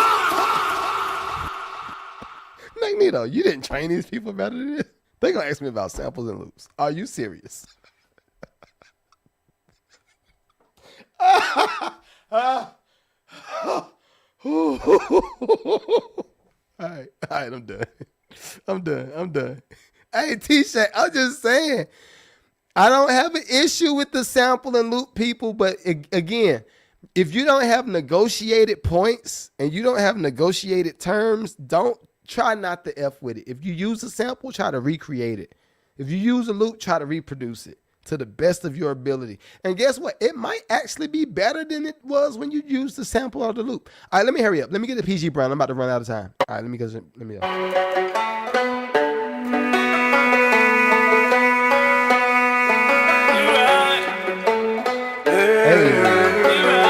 Magneto, you didn't train these people better than this? They're going to ask me about samples and loops. Are you serious? All right, I'm done. Hey, T-Shack, I'm just saying, I don't have an issue with the sample and loop people, but again, if you don't have negotiated points and you don't have negotiated terms, don't try not to F with it. If you use a sample, try to recreate it. If you use a loop, try to reproduce it to the best of your ability. And guess what? It might actually be better than it was when you used the sample or the loop. All right, let me hurry up. Let me get the PG Brown. I'm about to run out of time. All right, let me go. Hey.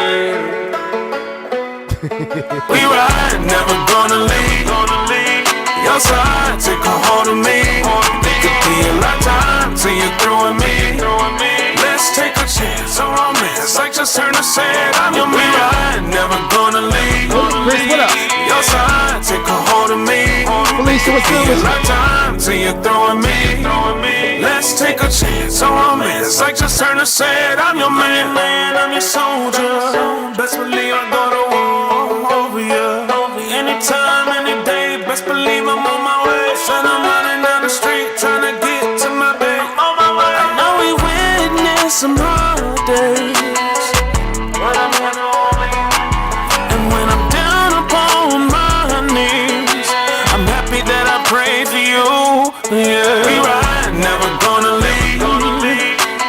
throwing me. Let's take a chance on romance. Like just turn and said, I'm your man. I ain't never gonna leave. Chris, what up? Your side, take a hold of me. Felicia, what's good with you? Lifetime till you're throwing me. Let's take a chance on romance. Like just turn and said, I'm your man. I'm your soldier. Best believe I go to war over you. Anytime, any day. Best believe I'm on my way. Son, I'm running down the street trying to get to my bed. I know we witnessed some hard days, and when I'm down upon my knees, I'm happy that I prayed for you. Yeah, we ride, never gonna leave.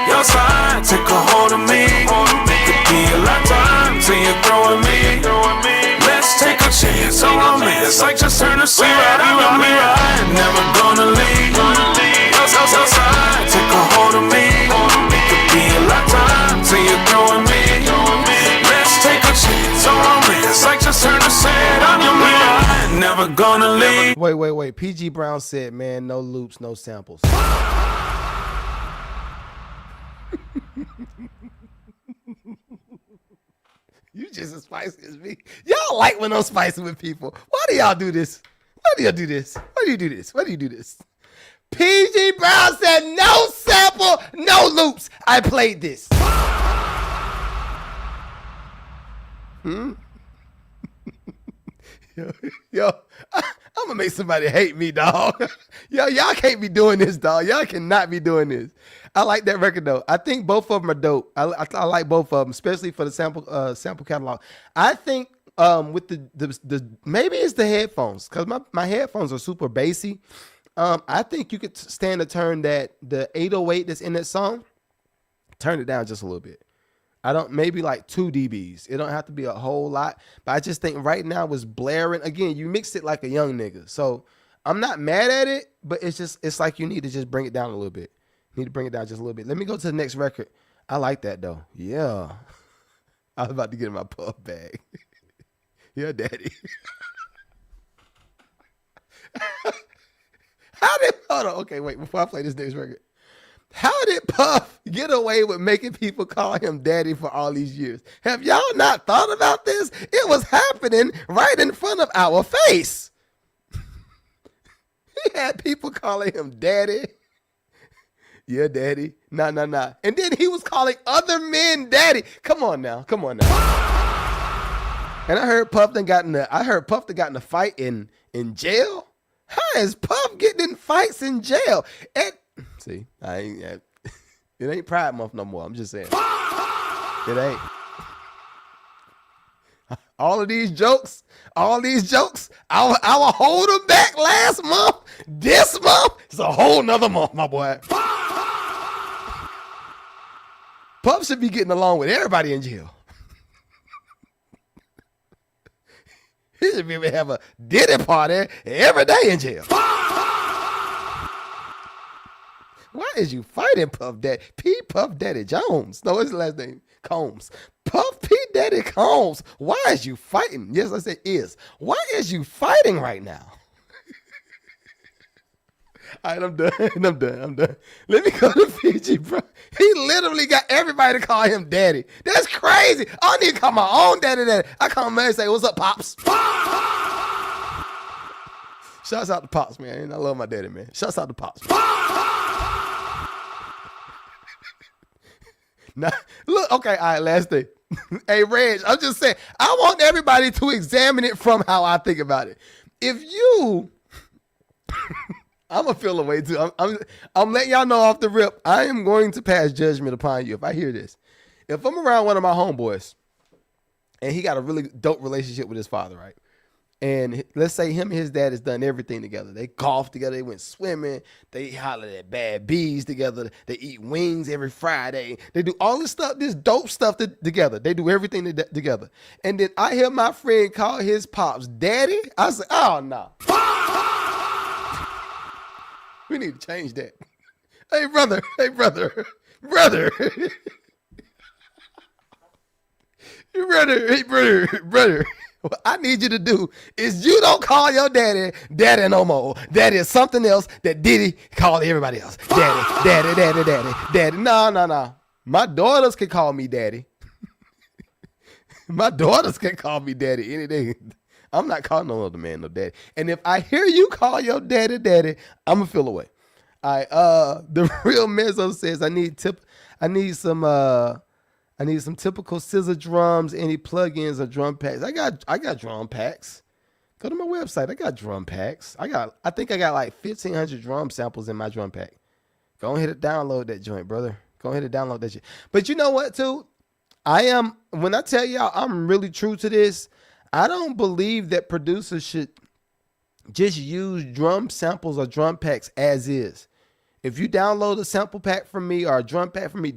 Your side, take a hold of me. It could be a lifetime till you're throwing me. Let's take a chance on romance. Like just turn the side, we ride, never gonna leave. Your side, take a hold of me. It could be a lifetime till you're throwing me. Let's take a chance on romance. Like just turn the side, I'm your man. Never gonna leave. Wait. PG Brown said, man, no loops, no samples. You just as spicy as me. Y'all like when I'm spicy with people. Why do y'all do this? Why do you do this? PG Brown said no sample, no loops. I played this. Yo, I'm gonna make somebody hate me, dog. Yo, y'all can't be doing this, dog. Y'all cannot be doing this. I like that record though. I think both of them are dope. I like both of them, especially for the sample catalog. I think with the maybe it's the headphones, because my headphones are super bassy. I think you could stand to turn the 808 that's in that song, turn it down just a little bit. Maybe like 2 dBs. It don't have to be a whole lot, but I just think right now it's blaring. Again, you mixed it like a young nigga. So I'm not mad at it, but it's like you need to just bring it down a little bit. Need to bring it down just a little bit. Let me go to the next record. I like that though. Yeah. I was about to get in my puff bag. Yeah, daddy. Hold on. Okay, wait, before I play this next record. How did Puff get away with making people call him daddy for all these years? Have y'all not thought about this? It was happening right in front of our face. He had people calling him daddy. Yeah, daddy. Nah. And then he was calling other men daddy. Come on now. And I heard Puff done got in a fight in jail. How is Puff getting in fights in jail? See, it ain't Pride Month no more. I'm just saying. It ain't. All these jokes, I will hold them back last month. This month, it's a whole nother month, my boy. Puff should be getting along with everybody in jail. He should be able to have a Diddy party every day in jail. Why is you fighting Puff Daddy? Puff Daddy Jones. No, what's his last name? Combs. Puff P. Daddy Combs. Why is you fighting? Yes, I said is. Why is you fighting right now? All right, I'm done. Let me go to PG, bro. He literally got everybody to call him daddy. That's crazy. I don't need to call my own daddy. I call him man and say, what's up, Pops? Shouts out to Pops, man. I love my daddy, man. Shouts out to Pops. Now, look, okay, all right, last thing. Hey, Reg, I'm just saying, I want everybody to examine it from how I think about it. If you, I'm going to feel away too. I'm letting y'all know off the rip, I am going to pass judgment upon you if I hear this. If I'm around one of my homeboys and he got a really dope relationship with his father, right? And let's say him and his dad has done everything together. They golfed together. They went swimming. They hollered at bad bees together. They eat wings every Friday. They do all this stuff, this dope stuff together. They do everything together. And then I hear my friend call his pops daddy. I say, oh, no. We need to change that. Hey, brother. Brother. What I need you to do is you don't call your daddy daddy no more. Daddy is something else that Diddy called everybody else. Daddy. No. My daughters can call me daddy. My daughters can call me daddy any day. I'm not calling no other man no daddy. And if I hear you call your daddy, I'm gonna feel away. All right. The real Mezzo says I need some typical scissor drums, any plugins or drum packs. I got drum packs. Go to my website. I got drum packs. I think I got like 1,500 drum samples in my drum pack. Go ahead and download that joint, brother. Go ahead and download that shit. But you know what, too? When I tell y'all I'm really true to this, I don't believe that producers should just use drum samples or drum packs as is. If you download a sample pack from me or a drum pack from me,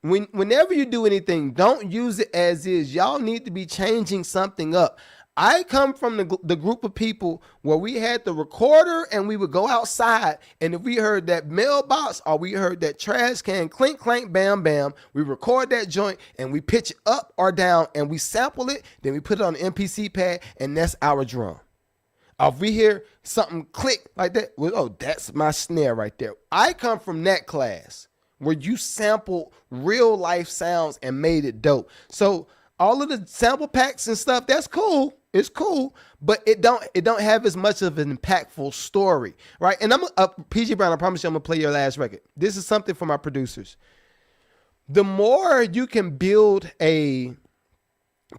whenever you do anything, don't use it as is. Y'all need to be changing something up. I come from the group of people where we had the recorder and we would go outside, and if we heard that mailbox or we heard that trash can clink, clank, bam, bam, we record that joint and we pitch it up or down and we sample it, then we put it on the MPC pad, and that's our drum. Or if we hear something click like that, well, oh, that's my snare right there. I come from that class where you sample real life sounds and made it dope. So all of the sample packs and stuff, that's cool. It's cool, but it don't have as much of an impactful story, right? And PG Brown, I promise you I'm gonna play your last record. This is something for my producers. The more you can build a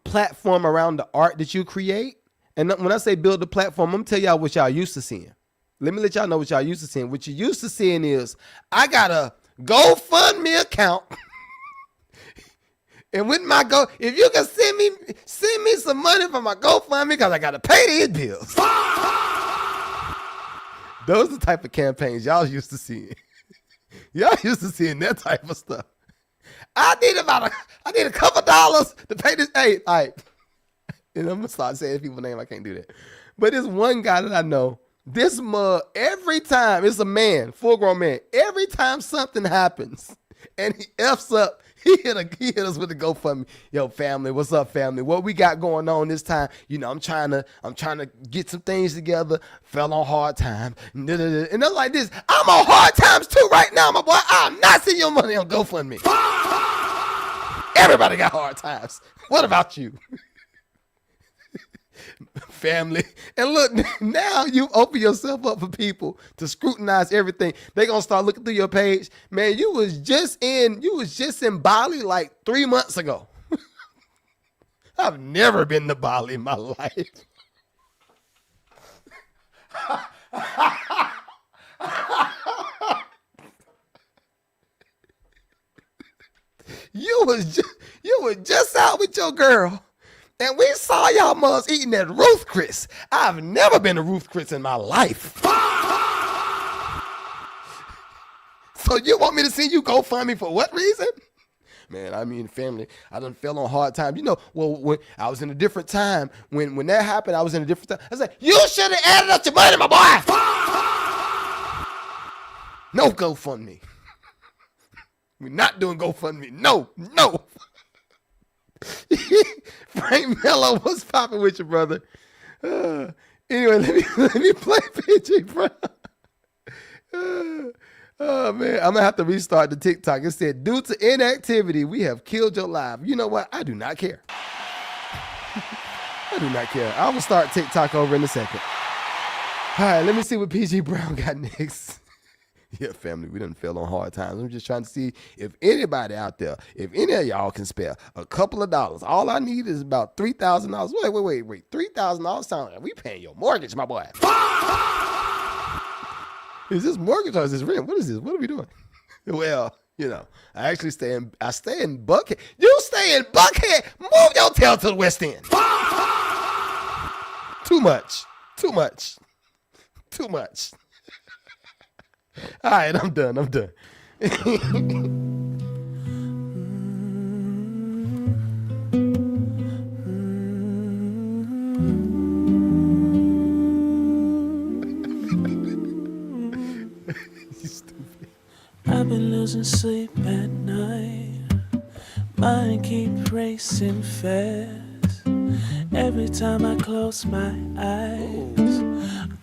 platform around the art that you create, and when I say build the platform, I'm gonna tell y'all what y'all used to seeing. Let me let y'all know what y'all used to seeing. What you used to seeing is, I got a GoFundMe account. And with my if you can send me some money for my GoFundMe because I gotta pay these bills. Those are the type of campaigns y'all used to seeing. Y'all used to seeing that type of stuff. I need a couple dollars to pay this. Hey, all right. And I'm gonna start saying people's name. I can't do that. But there's one guy that I know. This mug, every time, it's a man, full grown man. Every time something happens and he F's up, he hit us with the GoFundMe. Yo, family, what's up, family? What we got going on this time? You know, I'm trying to get some things together. Fell on hard times. And they're like this. I'm on hard times too right now, my boy. I'm not seeing your money on GoFundMe. Everybody got hard times. What about you? Family. And look, now you open yourself up for people to scrutinize everything. They're gonna start looking through your page. Man, you was just in Bali like 3 months ago. I've never been to Bali in my life. You was just out with your girl. And we saw y'all mugs eating that Ruth Chris. I've never been to Ruth Chris in my life. So you want me to see you GoFundMe for what reason? Man, I mean, family, I done fell on hard times. You know, well, when I was in a different time, when that happened, I was in a different time. I was like, you should have added up your money, my boy. No GoFundMe. We're not doing GoFundMe. No. Frank Mello, what's popping with you, brother? Anyway, let me play PG Brown. Oh man, I'm gonna have to restart the TikTok. It said, due to inactivity, we have killed your life. You know what? I do not care. I do not care. I will start TikTok over in a second. All right, let me see what PG Brown got next. Yeah, family, we done fell on hard times. I'm just trying to see if anybody out there, if any of y'all can spare a couple of dollars. All I need is about $3,000. Wait. $3,000 sound like we paying your mortgage, my boy. Is this mortgage or is this rent? What is this? What are we doing? Well, you know, I stay in Buckhead. You stay in Buckhead. Move your tail to the West End. Too much. All right, I'm done. I've been losing sleep at night. Mind keep racing fast. Every time I close my eyes,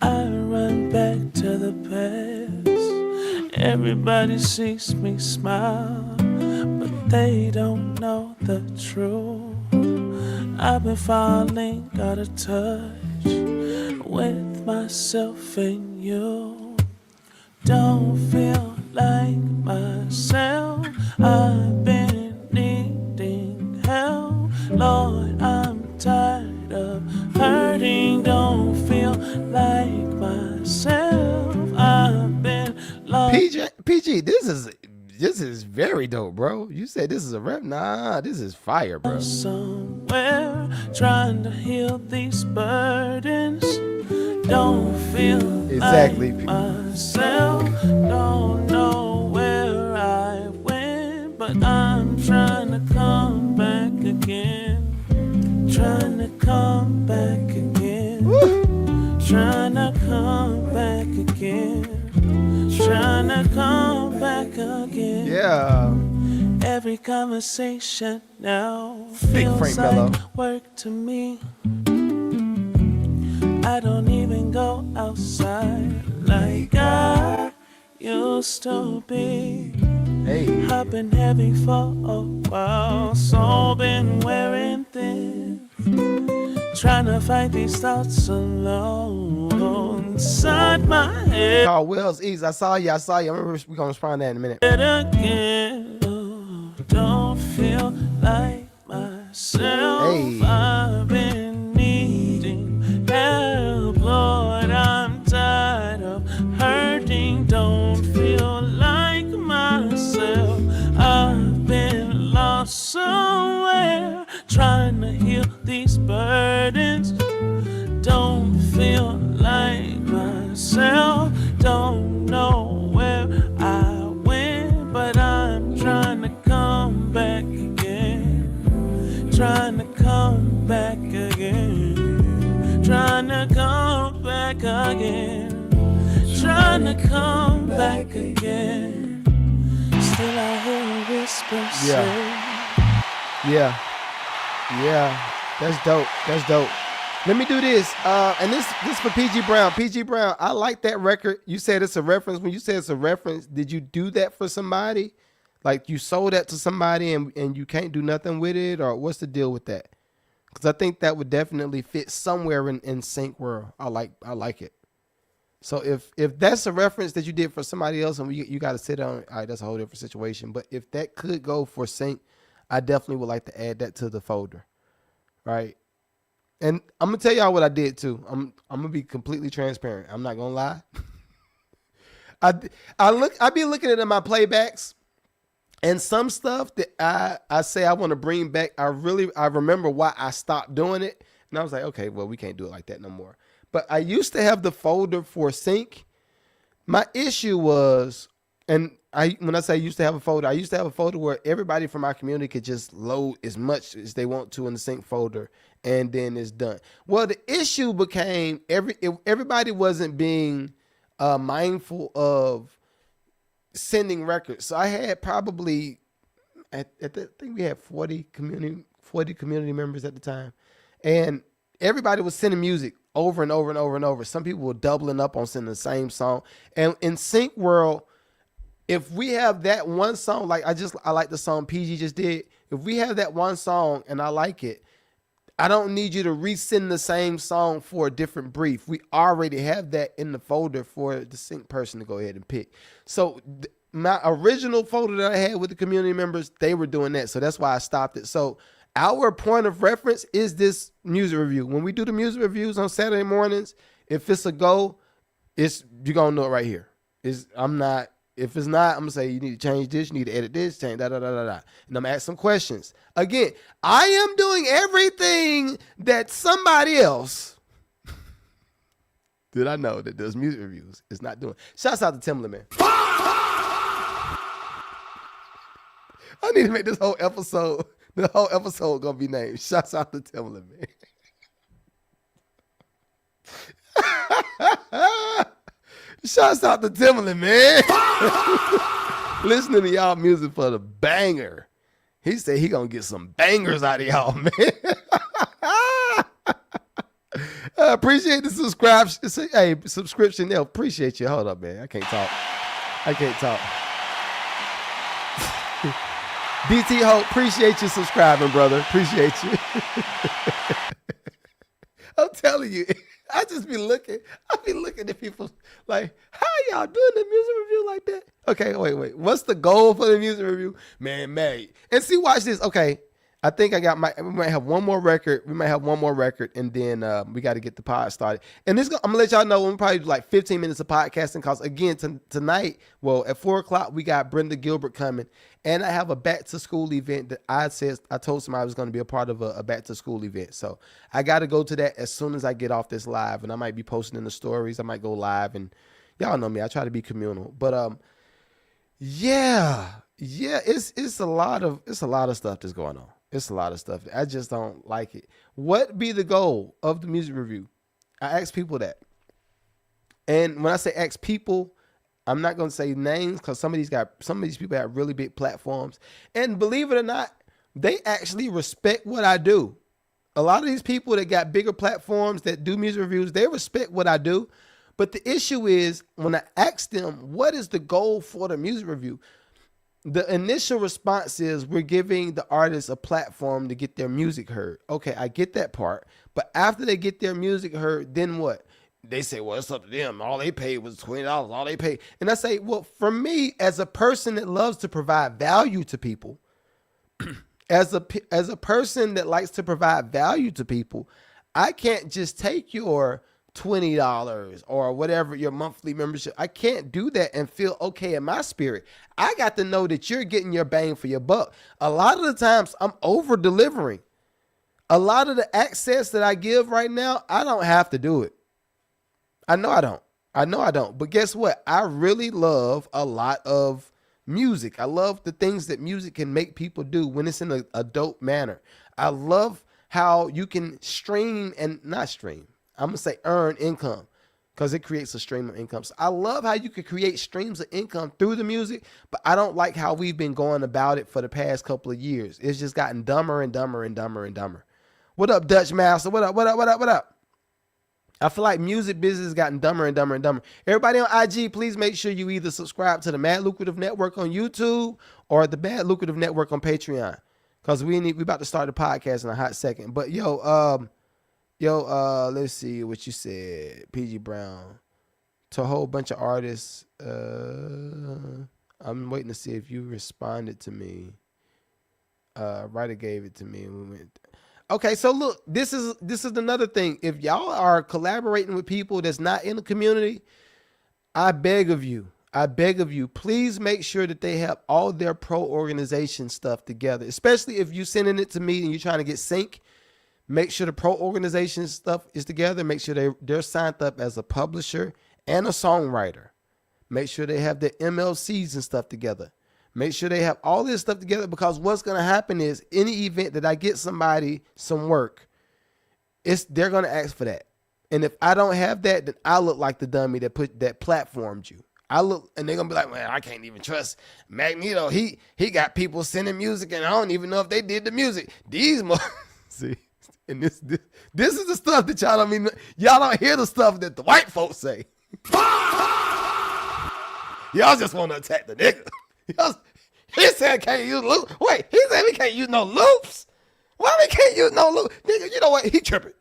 I run back to the past. Everybody sees me smile, but they don't know the truth. I've been falling out of touch with myself and you. Don't feel like myself. I've been needing help. Lord, I'm tired of hurting. Don't feel like myself. I've been lost. PG, this is very dope, bro. You said this is a rap? Nah, this is fire, bro. Somewhere trying to heal these burdens. Don't feel Exactly. like myself. Don't know where I went, but I'm trying to come back again. Trying to come back again. Trying to come back again. Trying to come back again. Yeah. Every conversation now Big feels Frank like Mello. work to me. I don't even go outside like I used to be. Hey. I've been heavy for a while, so been wearing thin. Trying to fight these thoughts alone inside my head Call Wells East. I saw you. I remember we're gonna respond to that in a minute. again. Oh, don't feel like myself. Hey. I've been needing help, Lord. I'm tired of hurting. Don't feel like myself. I've been lost somewhere, trying to heal these burdens. Don't feel like myself. Don't know where I went, but I'm trying to come back again. Trying to come back again. Trying to come back again. Trying to come back again. Still I hear a whisper say, Yeah. That's dope. Let me do this. And this for PG Brown. PG Brown, I like that record. You said it's a reference. When you said it's a reference, did you do that for somebody? Like you sold that to somebody and you can't do nothing with it? Or what's the deal with that? Because I think that would definitely fit somewhere in Sync World. I like it. So if that's a reference that you did for somebody else and you got to sit on, all right, that's a whole different situation. But if that could go for Sync, I definitely would like to add that to the folder, right? And I'm gonna tell y'all what I did too. I'm gonna be completely transparent. I'm not gonna lie. I be looking at my playbacks, and some stuff that I say I want to bring back. I remember why I stopped doing it, and I was like, okay, well we can't do it like that no more. But I used to have the folder for Sync. My issue was, and when I say I used to have a folder, I used to have a folder where everybody from my community could just load as much as they want to in the Sync folder, and then it's done. Well, the issue became everybody wasn't being mindful of sending records. So I had probably I think we had 40 community members at the time, and everybody was sending music over and over and over and over. Some people were doubling up on sending the same song. And in Sync World, if we have that one song, like I like the song PG just did. If we have that one song and I like it, I don't need you to resend the same song for a different brief. We already have that in the folder for the Sync person to go ahead and pick. So my original folder that I had with the community members, they were doing that. So that's why I stopped it. So our point of reference is this music review. When we do the music reviews on Saturday mornings, if it's a go, you're gonna know it right here. If it's not, I'm gonna say you need to change this, you need to edit this, change da. And I'm gonna ask some questions. Again, I am doing everything that somebody else that I know that does music reviews is not doing. Shouts out to Timberland, man. I need to make the whole episode gonna be named Shouts out to Timberland, man. Shouts out to Timberland, man. Listening to y'all music for the banger. He said he gonna get some bangers out of y'all, man. appreciate the subscription. Hey, subscription. They'll appreciate you. Hold up, man. I can't talk. DT Hope, appreciate you subscribing, brother. Appreciate you. I'm telling you, I just be looking. I be looking at people like, how y'all doing the music review like that? Okay, wait. What's the goal for the music review? Man, and see, watch this. Okay, I think we might have one more record. And then we got to get the pod started. And I'm gonna let y'all know we're probably do like 15 minutes of podcasting. Cause again, tonight, well, at 4:00 we got Brenda Gilbert coming, and I have a back to school event that I told somebody I was going to be a part of a back to school event. So I got to go to that as soon as I get off this live, and I might be posting in the stories. I might go live, and y'all know me. I try to be communal, but yeah, it's a lot of stuff that's going on. It's a lot of stuff. I just don't like it. What be the goal of the music review? I ask people that. And when I say ask people, I'm not going to say names because some of these people have really big platforms. And believe it or not, they actually respect what I do. A lot of these people that got bigger platforms that do music reviews, they respect what I do. But the issue is when I ask them, what is the goal for the music review? The initial response is we're giving the artists a platform to get their music heard. Okay, I get that part. But after they get their music heard, then what? They say, well, it's up to them. All they paid was $20. All they paid. And I say, well, for me, as a person that loves to provide value to people, as a person that likes to provide value to people, I can't just take your $20 or whatever your monthly membership. I can't do that and feel okay in my spirit. I got to know that you're getting your bang for your buck. A lot of the times I'm over delivering. A lot of the access that I give right now, I don't have to do it. I know I don't. But guess what? I really love a lot of music. I love the things that music can make people do when it's in a dope manner. I love how you can earn income because it creates a stream of income. So I love how you can create streams of income through the music, but I don't like how we've been going about it for the past couple of years. It's just gotten dumber and dumber and dumber and dumber. What up, Dutch Master? What up? I feel like music business has gotten dumber and dumber and dumber. Everybody on IG, please make sure you either subscribe to the Mad Lucrative Network on YouTube or the Mad Lucrative Network on Patreon. Because we about to start the podcast in a hot second. But let's see what you said. PG Brown. To a whole bunch of artists. I'm waiting to see if you responded to me. Ryder gave it to me. And we went. Okay, so look, this is another thing. If y'all are collaborating with people that's not in the community, I beg of you, please make sure that they have all their pro organization stuff together. Especially if you're sending it to me and you're trying to get sync. Make sure the pro organization stuff is together. Make sure they're signed up as a publisher and a songwriter. Make sure they have their MLCs and stuff together. Make sure they have all this stuff together, because what's going to happen is any event that I get somebody some work, they're going to ask for that. And if I don't have that, then I look like the dummy that platformed you. And they're going to be like, man, I can't even trust Magneto. He got people sending music and I don't even know if they did the music. See, and this is the stuff that y'all don't hear the stuff that the white folks say. Y'all just want to attack the nigga. He said can't use loops. Wait, he said we can't use no loops. Why we can't use no loops? Nigga, you know what? He tripping.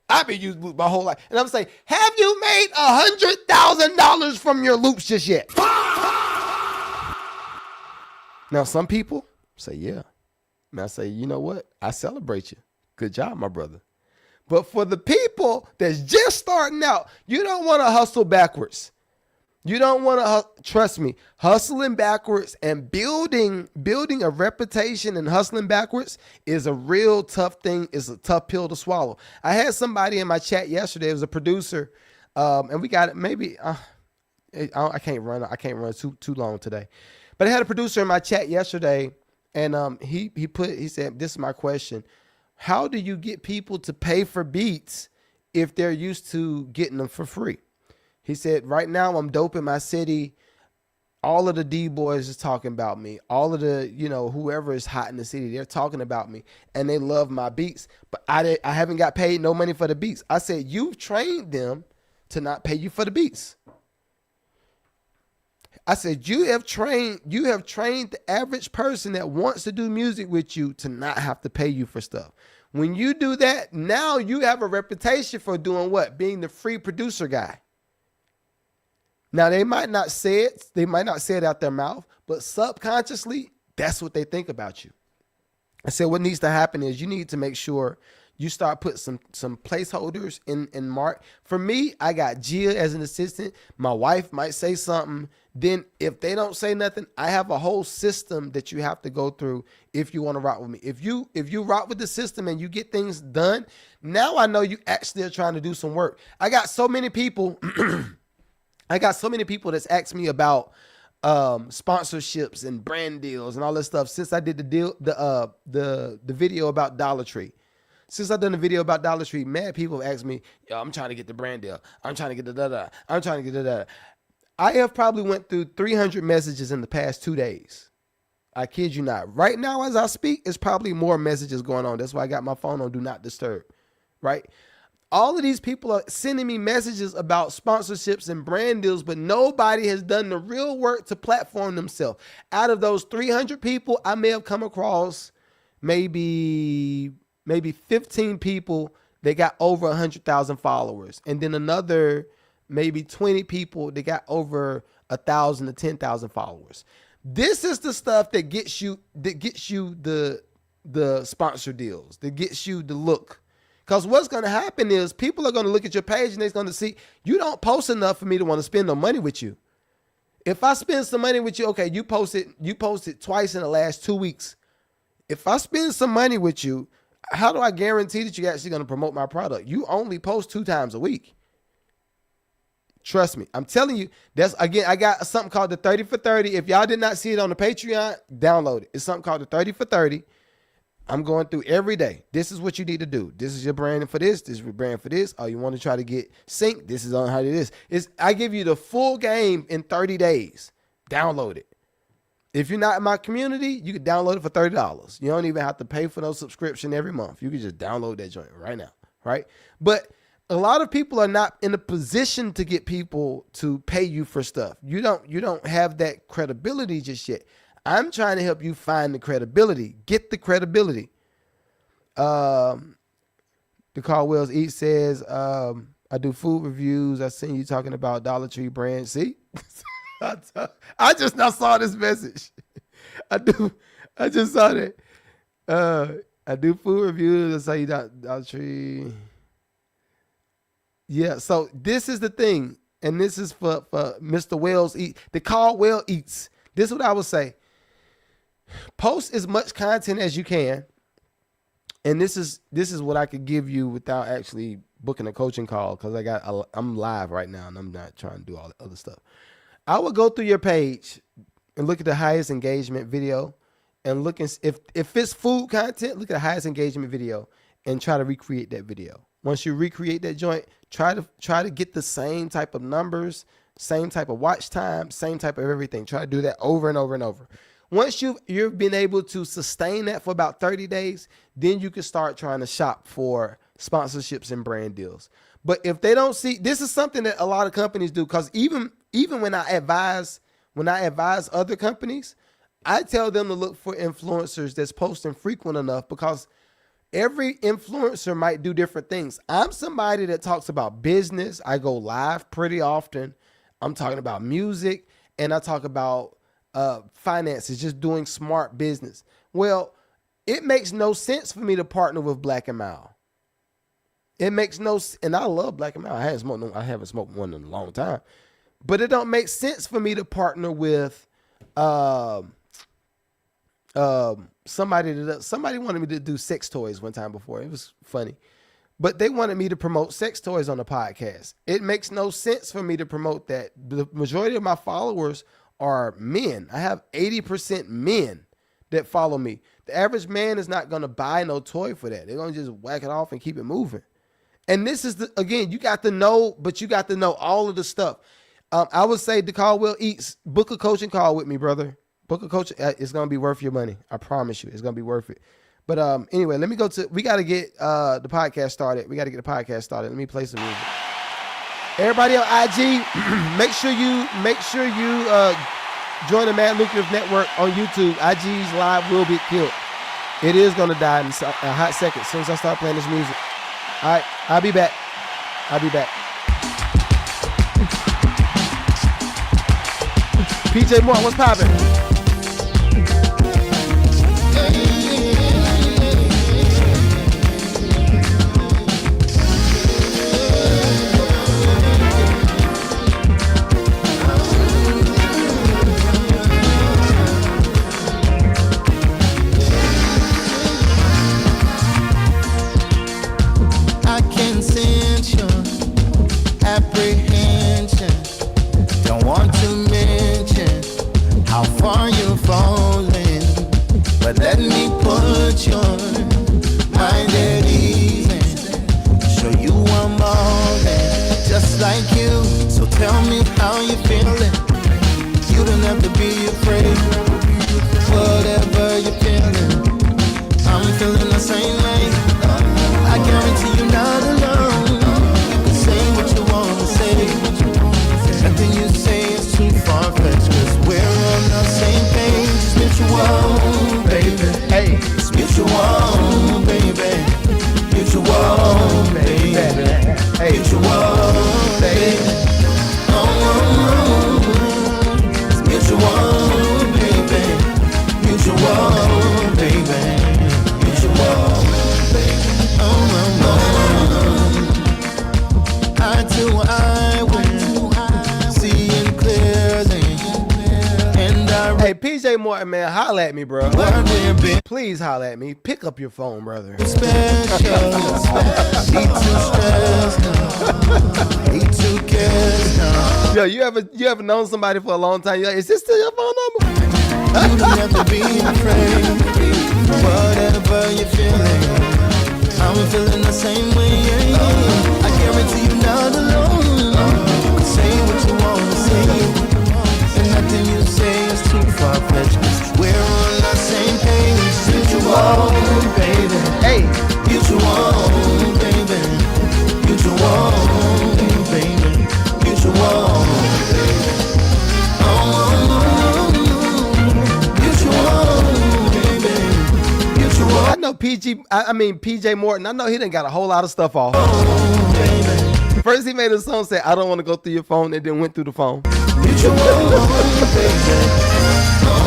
I've been using loops my whole life. And I'm saying, have you made $100,000 from your loops just yet? Now, some people say, yeah. And I say, you know what? I celebrate you. Good job, my brother. But for the people that's just starting out, you don't want to hustle backwards. You don't want to, trust me, hustling backwards and building a reputation and hustling backwards is a real tough thing. It's a tough pill to swallow. I had somebody in my chat yesterday. It was a producer, and we got it. Maybe I can't run too long today. But I had a producer in my chat yesterday, and he said, "This is my question: how do you get people to pay for beats if they're used to getting them for free?" He said, right now I'm dope in my city. All of the D-boys is talking about me. All of the, whoever is hot in the city, they're talking about me and they love my beats. But I haven't got paid no money for the beats. I said, you've trained them to not pay you for the beats. I said, you have trained the average person that wants to do music with you to not have to pay you for stuff. When you do that, now you have a reputation for doing what? Being the free producer guy. Now, they might not say it. They might not say it out their mouth, but subconsciously, that's what they think about you. I said, what needs to happen is you need to make sure you start putting some placeholders in Mark. For me, I got Gia as an assistant. My wife might say something. Then if they don't say nothing, I have a whole system that you have to go through if you want to rock with me. If you rock with the system and you get things done, now I know you actually are trying to do some work. I got so many people that's asked me about sponsorships and brand deals and all this stuff since I did the video about Dollar Tree. Since I've done the video about Dollar Tree, mad people have asked me, yo, I'm trying to get the brand deal. I'm trying to get the da-da. I'm trying to get the da-da. I have probably went through 300 messages in the past 2 days. I kid you not. Right now, as I speak, it's probably more messages going on. That's why I got my phone on Do Not Disturb, right? All of these people are sending me messages about sponsorships and brand deals, but nobody has done the real work to platform themselves. Out of those 300 people, I may have come across maybe 15 people that got over 100,000 followers. And then another maybe 20 people that got over 1,000 to 10,000 followers. This is the stuff that gets you the sponsor deals, that gets you the look. Because what's going to happen is people are going to look at your page and they're going to see you don't post enough for me to want to spend no money with you. If I spend some money with you, okay, you posted twice in the last 2 weeks. If I spend some money with you, how do I guarantee that you're actually going to promote my product? You only post 2 times a week. Trust me. I'm telling you, I got something called the 30 for 30. If y'all did not see it on the Patreon, download it. It's something called the 30 for 30. I'm going through every day. This is what you need to do. This is your branding for this. This is your brand for this. Oh, you want to try to get synced? This is on how to do this. I give you the full game in 30 days. Download it. If you're not in my community, you can download it for $30. You don't even have to pay for no subscription every month. You can just download that joint right now, right? But a lot of people are not in a position to get people to pay you for stuff. You don't have that credibility just yet. I'm trying to help you find the credibility. Get the credibility. The Carl Wells Eat says, I do food reviews. I seen you talking about Dollar Tree brand. See? I just now saw this message. I just saw that. I do food reviews. I saw you Dollar Tree. Yeah, so this is the thing. And this is for Mr. Wells Eat. The Carl Well Eats. This is what I would say. Post as much content as you can. And this is what I could give you without actually booking a coaching call, because I'm live right now and I'm not trying to do all the other stuff. I would go through your page and look at the highest engagement video and look and if it's food content, look at the highest engagement video and try to recreate that video. Once you recreate that joint, try to get the same type of numbers, same type of watch time, same type of everything. Try to do that over and over and over. Once you've been able to sustain that for about 30 days, then you can start trying to shop for sponsorships and brand deals. But if they don't see, this is something that a lot of companies do, because even when I advise other companies, I tell them to look for influencers that's posting frequent enough, because every influencer might do different things. I'm somebody that talks about business. I go live pretty often. I'm talking about music and I talk about finances, just doing smart business. Well, it makes no sense for me to partner with Black and Mild. It makes no, and I love Black and Mild. I haven't smoked one in a long time, but it don't make sense for me to partner with somebody wanted me to do sex toys one time before. It was funny, but they wanted me to promote sex toys on the podcast. It makes no sense for me to promote that. The majority of my followers are men. I have 80% men that follow me. The average man is not going to buy no toy for that. They're going to just whack it off and keep it moving. And this is again, you got to know, but you got to know all of the stuff. I would say the call will eat. Book a coaching call with me, brother. Book a coach. It's gonna be worth your money. I promise you, it's gonna be worth it. But anyway, let me go to. We got to get the podcast started. Let me play some music. Everybody on IG, make sure you join the Mad Lucrative Network on YouTube. IG's live will be killed. It is gonna die in a hot second as soon as I start playing this music. All right, I'll be back. PJ Moore, what's poppin'? I can sense your apprehension. Don't want to mention how far you're falling, but let me put your mind at ease and show you I'm ballin', just like you. So tell me how you feeling. You don't have to be afraid. Whatever you're feeling, I'm feeling the same way. I guarantee you're not alone. You can say what you want to say. Nothing you say is too far-fetched, 'cause we're on the same page. It's mutual, baby. Hey, It's mutual, baby. Mutual, baby. hey, Mutual, baby. Oh, it's mutual, baby. Mutual, baby. Mutual, baby. Eye to eye, we're seeing clearly, and I hey, PJ Morton, man, holla at me, bro. what we're being Please holla at me. Pick up your phone, brother. special. Need to stress now. Need to care now. Yo, you ever known somebody for a long time? You're like, is this still your phone number? You don't have to be afraid. Whatever you're feeling, I'm feeling the same way. I guarantee you're not alone. You can say what you want to say, and nothing you say is too far-fetched, 'cause we're on the same page. Mutual, baby. Hey, Mutual, baby. Mutual, baby. Mutual, baby. Oh, mutual, baby. Mutual, I know PJ Morton. I know he done got a whole lot of stuff off. baby. First, he made a song say, "I don't want to go through your phone," and then went through the phone. Mutual, baby.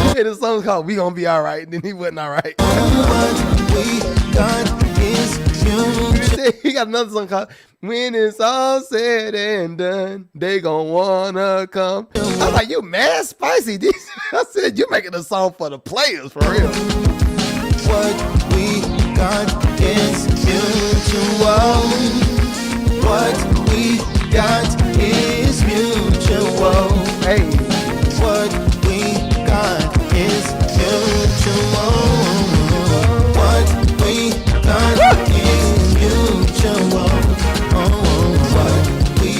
He made a song called "We Gonna Be All Right," and then he wasn't all right. What we got is mutual. He got another song called "When It's All Said and Done, They Gonna Wanna Come." I was like, "You mad spicy?" I said, "You making a song for the players for real." What we got is mutual. What we got is mutual. Hey, What we got is mutual. What we got is mutual. Oh, what we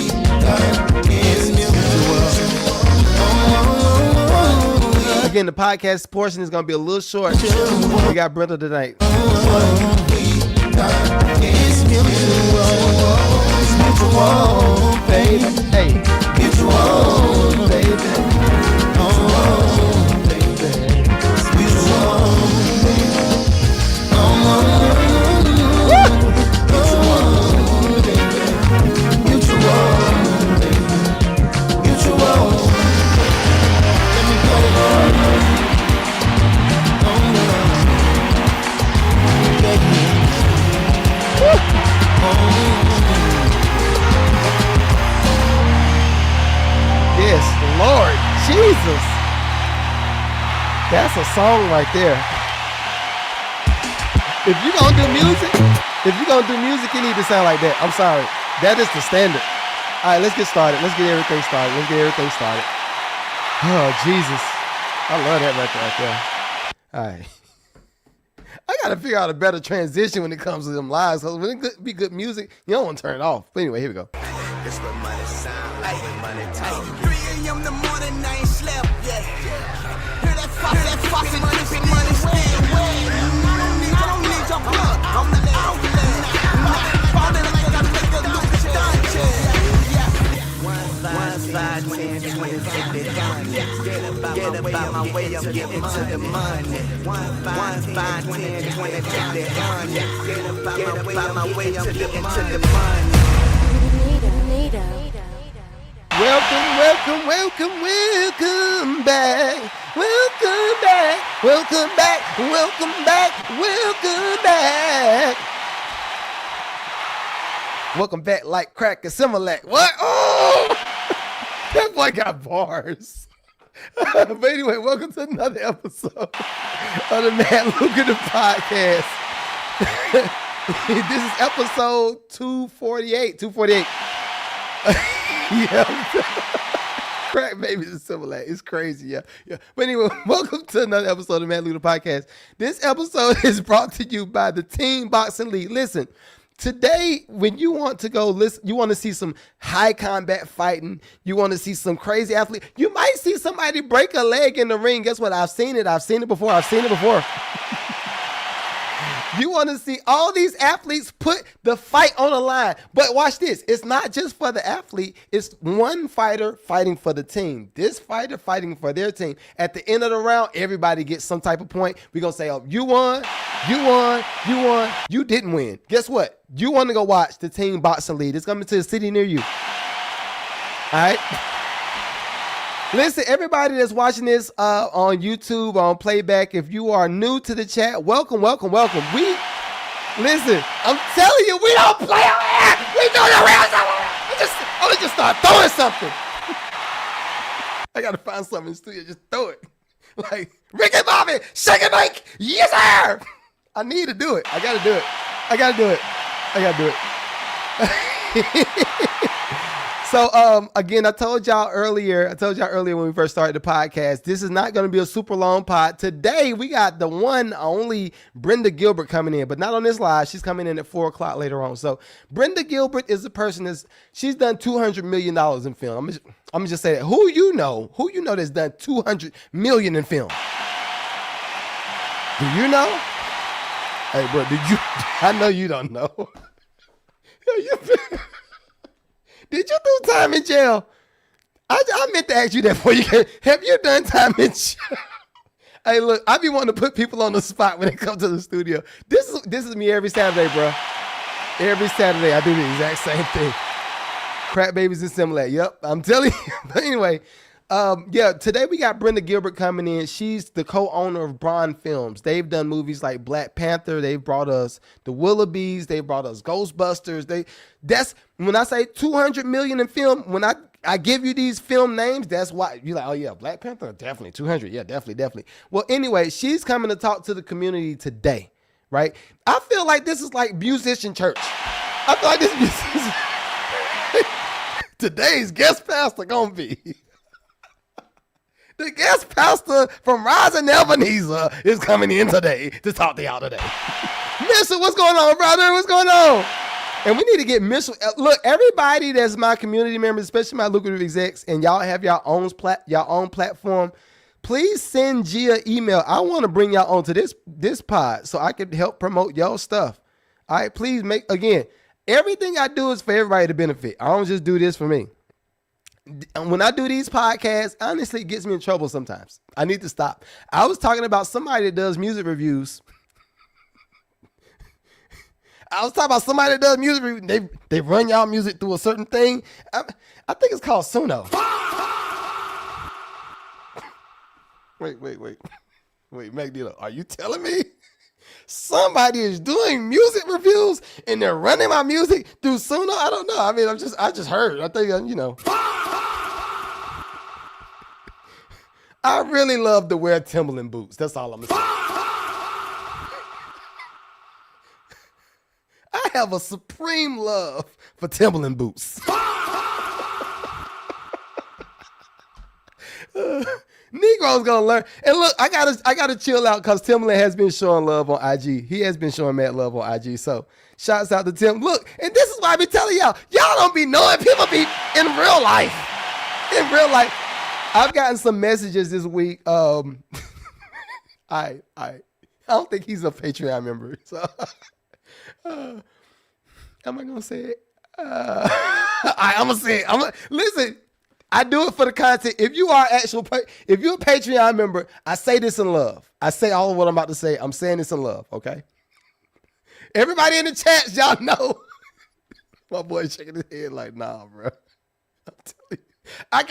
got is mutual. Oh, again, the podcast portion is gonna be a little short. We got Brenda tonight. what we got is mutual. It's mutual, baby. Hey, Mutual, baby. Oh, baby. It's mutual, baby. Oh, mutual, baby. Mutual, baby. Mutual. Let me put it on. Oh, baby. yes, Lord Jesus, that's a song right there. If you gonna do music, you need to sound like that. I'm sorry, that is the standard. All right, let's get started. Let's get everything started. Oh, Jesus. I love that record right there. All right. I got to figure out a better transition when it comes to them lives. Because when it be good music, you don't want to turn it off. But anyway, here we go. It's what money sound like when money talk. slept yet. Hear that faucet dripping, money still wet. I don't need your blood. I'm the lad. Falling like a nigga, Luka Doncic. 1, 5, 10, 20, 50, 100. Get about my way, I'm getting to the money. 1, 5, 10, 20, 50, 100. Get about my way, I'm getting to the money. Welcome back. Welcome back like crack and Similac. What? Oh! That boy got bars. But anyway, welcome to another episode of the Mad Lucrative Podcast. This is episode 248. Yeah. Crack babies and Similac. It's crazy, yeah. But anyway, welcome to another episode of the Mad Lucrative Podcast. This episode is brought to you by the Team Boxing League. Listen, today, when you want to go listen, you want to see some high combat fighting, you want to see some crazy athlete, you might see somebody break a leg in the ring. Guess what? I've seen it before. You want to see all these athletes put the fight on the line. But watch this. It's not just for the athlete. It's one fighter fighting for the team. This fighter fighting for their team. At the end of the round, everybody gets some type of point. We're going to say, oh, you won. You didn't win. Guess what? You want to go watch the Team Boxing League. It's coming to a city near you. All right? Listen, everybody that's watching this on YouTube, on playback, if you are new to the chat, welcome. Listen, I'm telling you, we don't play on air. We do the real stuff. I'm just start throwing something. I got to find something in the studio. Just throw it. Like, Ricky Bobby, shake and bake. Yes, sir. I need to do it. I got to do it. So, again, I told y'all earlier when we first started the podcast, this is not going to be a super long pod. Today, we got the one only Brenda Gilbert coming in, but not on this live. She's coming in at 4 o'clock later on. So, Brenda Gilbert is the person she's done $200 million in film. I'm gonna just say that. Who you know that's done $200 million in film? Do you know? Hey, bro, I know you don't know. Did you do time in jail? I meant to ask you that before you came. Have you done time in jail? Hey, look, I be wanting to put people on the spot when they come to the studio. This is me every Saturday, bro. Every Saturday, I do the exact same thing. Crap babies and Similac. Yep, I'm telling you. But anyway, today we got Brenda Gilbert coming in. She's the co-owner of Braun Films. They've done movies like Black Panther. They brought us The Willoughbys. They brought us Ghostbusters. That's when I say 200 million in film. When I give you these film names, that's why you're like, oh yeah, Black Panther, definitely 200. Yeah, definitely. Well, anyway, she's coming to talk to the community today, right? I feel like this is like musician church. I feel like this musician. Today's guest pastor gonna be. The guest pastor from Rising Ebenezer is coming in today to talk to y'all today. Mitchell, what's going on, brother? What's going on? And we need to get Mitchell. Look, everybody that's my community members, especially my lucrative execs, and y'all have your own platform, please send Gia email. I want to bring y'all onto this pod so I can help promote y'all stuff. All right, please everything I do is for everybody to benefit. I don't just do this for me. When I do these podcasts, honestly, it gets me in trouble sometimes. I need to stop. I was talking about somebody that does music reviews. They run y'all music through a certain thing. I think it's called Suno. Wait, Magdalena, are you telling me somebody is doing music reviews and they're running my music through Suno? I don't know. I mean, I just heard. I think, I really love to wear Timberland boots. That's all I'm going to say. I have a supreme love for Timberland boots. Negro's gonna learn. And look, I gotta chill out because Timberland has been showing love on IG. He has been showing mad love on IG. So shouts out to Tim. Look, and this is why I be telling y'all don't be knowing people be in real life. In real life. I've gotten some messages this week. I don't think he's a Patreon member. So, am I gonna say it? I'm gonna say it. Listen. I do it for the content. If you are if you're a Patreon member, I say this in love. I say all of what I'm about to say. I'm saying this in love. Okay. Everybody in the chat, y'all know. My boy shaking his head like, nah, bro. I'm telling you. I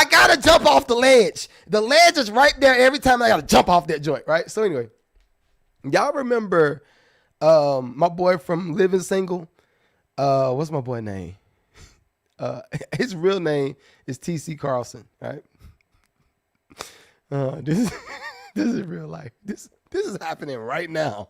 gotta jump off the ledge. The ledge is right there every time I gotta jump off that joint, right? So anyway, y'all remember my boy from Living Single? What's my boy name? His real name is TC Carlson, right? This is real life. This is happening right now.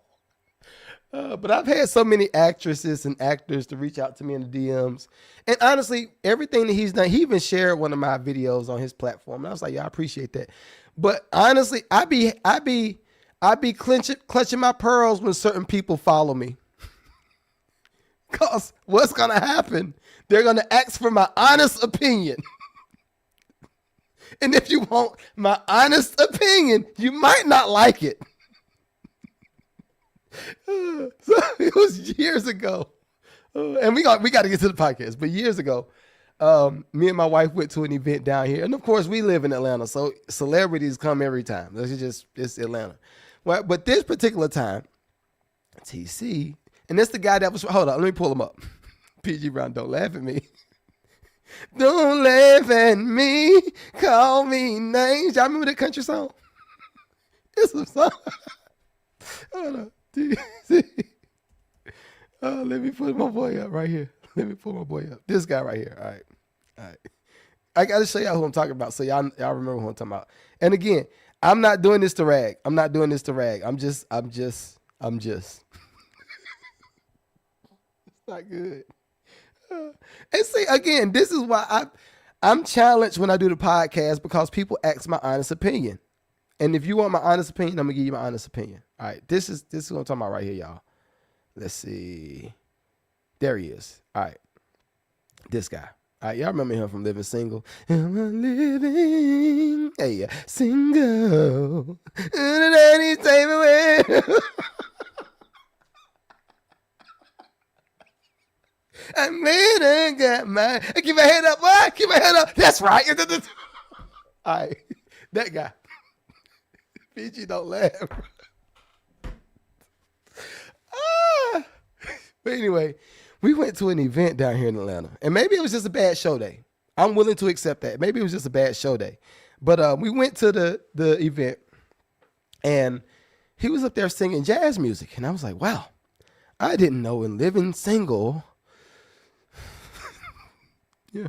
But I've had so many actresses and actors to reach out to me in the DMs. And honestly, everything that he's done, he even shared one of my videos on his platform. And I was like, yeah, I appreciate that. But honestly, I be clutching my pearls when certain people follow me. Because what's going to happen? They're going to ask for my honest opinion. And if you want my honest opinion, you might not like it. So it was years ago. And we got to get to the podcast. But years ago, me and my wife went to an event down here. And of course, we live in Atlanta. So celebrities come every time. It's Atlanta. Well, but this particular time, TC, and that's the guy that was, hold on, let me pull him up. PG Brown, don't laugh at me. Don't laugh at me, call me names. Y'all remember that country song? It's a song. Hold on. Let me put my boy up right here. Let me pull my boy up. This guy right here. All right. I got to show y'all who I'm talking about so y'all remember who I'm talking about. And again, I'm not doing this to rag. I'm just. It's not good. And see, again, this is why I'm challenged when I do the podcast because people ask my honest opinion. And if you want my honest opinion, I'm gonna give you my honest opinion. All right, this is what I'm talking about right here, y'all. Let's see. There he is. All right, this guy. All right, y'all remember him from Living Single? Am I living single? And he's taking away. I'm ready to get mine. Keep my head up, boy. Keep my head up. That's right. All right, that guy. PG, don't laugh. But anyway, we went to an event down here in Atlanta. And maybe it was just a bad show day. I'm willing to accept that. Maybe it was just a bad show day. But we went to the event, and he was up there singing jazz music. And I was like, wow, I didn't know in Living Single... Yeah,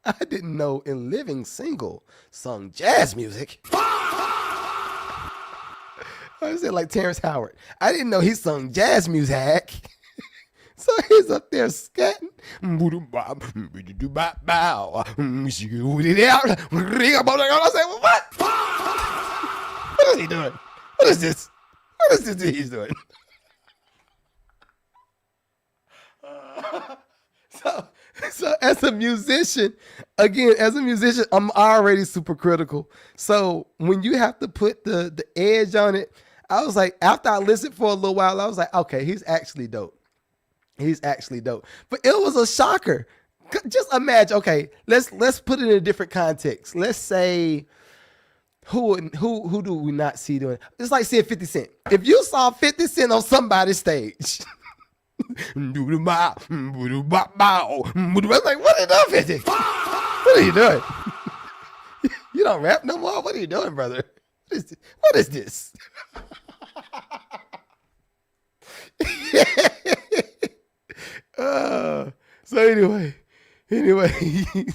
I didn't know in Living Single sung jazz music. I said like Terrence Howard. I didn't know he sung jazz music. So he's up there scatting. I said, well, what? What is he doing? What is this? What is this he's doing? So as a musician, I'm already super critical. So when you have to put the edge on it, I was like, after I listened for a little while, I was like, okay, he's actually dope. But it was a shocker. Just imagine, okay, let's put it in a different context. Let's say, who do we not see doing it? It's like seeing 50 Cent. If you saw 50 Cent on somebody's stage, I was like, what are you doing, 50? What are you doing? You don't rap no more? What are you doing, brother? What is this? So anyway,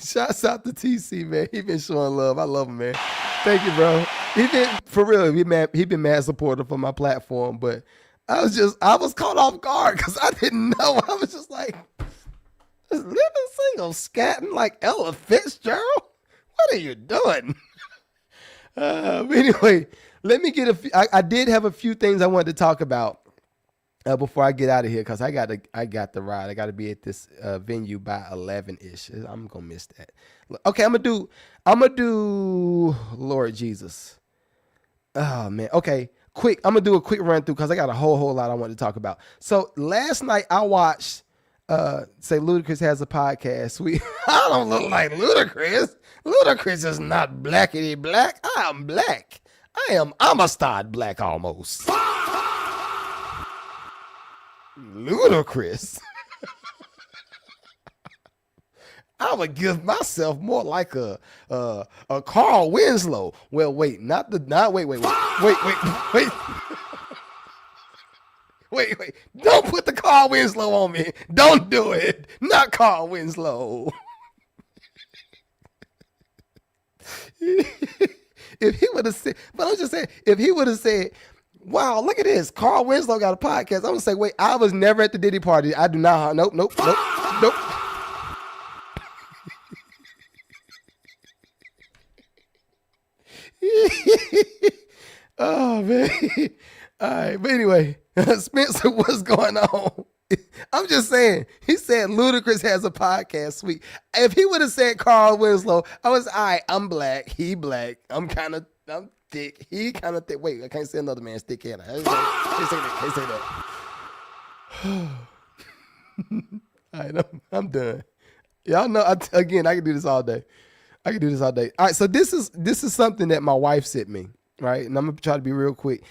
shouts out to TC, man. He been showing love. I love him, man. Thank you, bro. He been, for real, he been mad supportive of my platform, but I was caught off guard because I didn't know. I was just like, is Living Single scatting like Ella Fitzgerald? What are you doing? But anyway, let me get I did have a few things I wanted to talk about Before I get out of here, because I got the ride. I got to be at this venue by 11-ish. I'm gonna miss that. Okay, I'm gonna do Lord Jesus. Oh man. Okay, quick. I'm gonna do a quick run through because I got a whole lot I want to talk about. So last night I watched say Ludacris has a podcast. I don't look like Ludacris. Ludacris is not blackity black. I'm black. I'm a starred black almost. Ludacris. I would give myself more like a Carl Winslow. Well, wait, wait. Don't put the Carl Winslow on me. Don't do it. Not Carl Winslow. If he would have said, but I'm just saying, if he would have said, wow, look at this, Carl Winslow got a podcast, I'm gonna say, wait, I was never at the Diddy party. I do not. Nope. Oh man. All right, but anyway, Spencer, what's going on? I'm just saying, he said Ludacris has a podcast. Sweet. If he would have said Carl Winslow, I was, all right, I'm black, he black, I'm thick, he kind of thick. Wait, I can't say another man's thick, can I? Can't say that. All right, I'm done. Y'all know, again, I can do this all day. All right, so this is something that my wife sent me, right? And I'm gonna try to be real quick.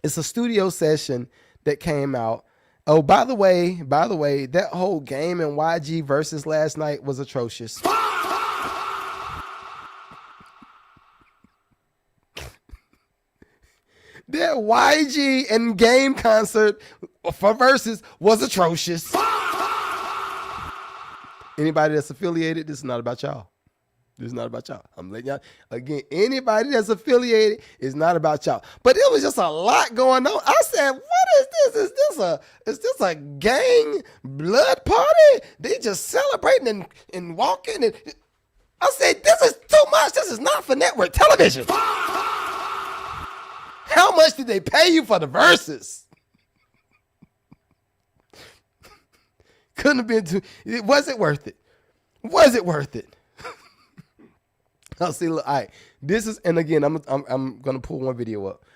It's a studio session that came out. Oh, by the way, that whole Game and YG versus last night was atrocious. That YG and Game concert for versus was atrocious. Anybody that's affiliated, this is not about y'all. I'm letting y'all, again, anybody that's affiliated is not about y'all. But it was just a lot going on. I said, what is this? Is this a gang blood party? They just celebrating and walking. And I said, this is too much. This is not for network television. How much did they pay you for the verses? Couldn't have been too. Was it worth it? I'll see. Look, all right. This is, and again, I'm gonna pull one video up.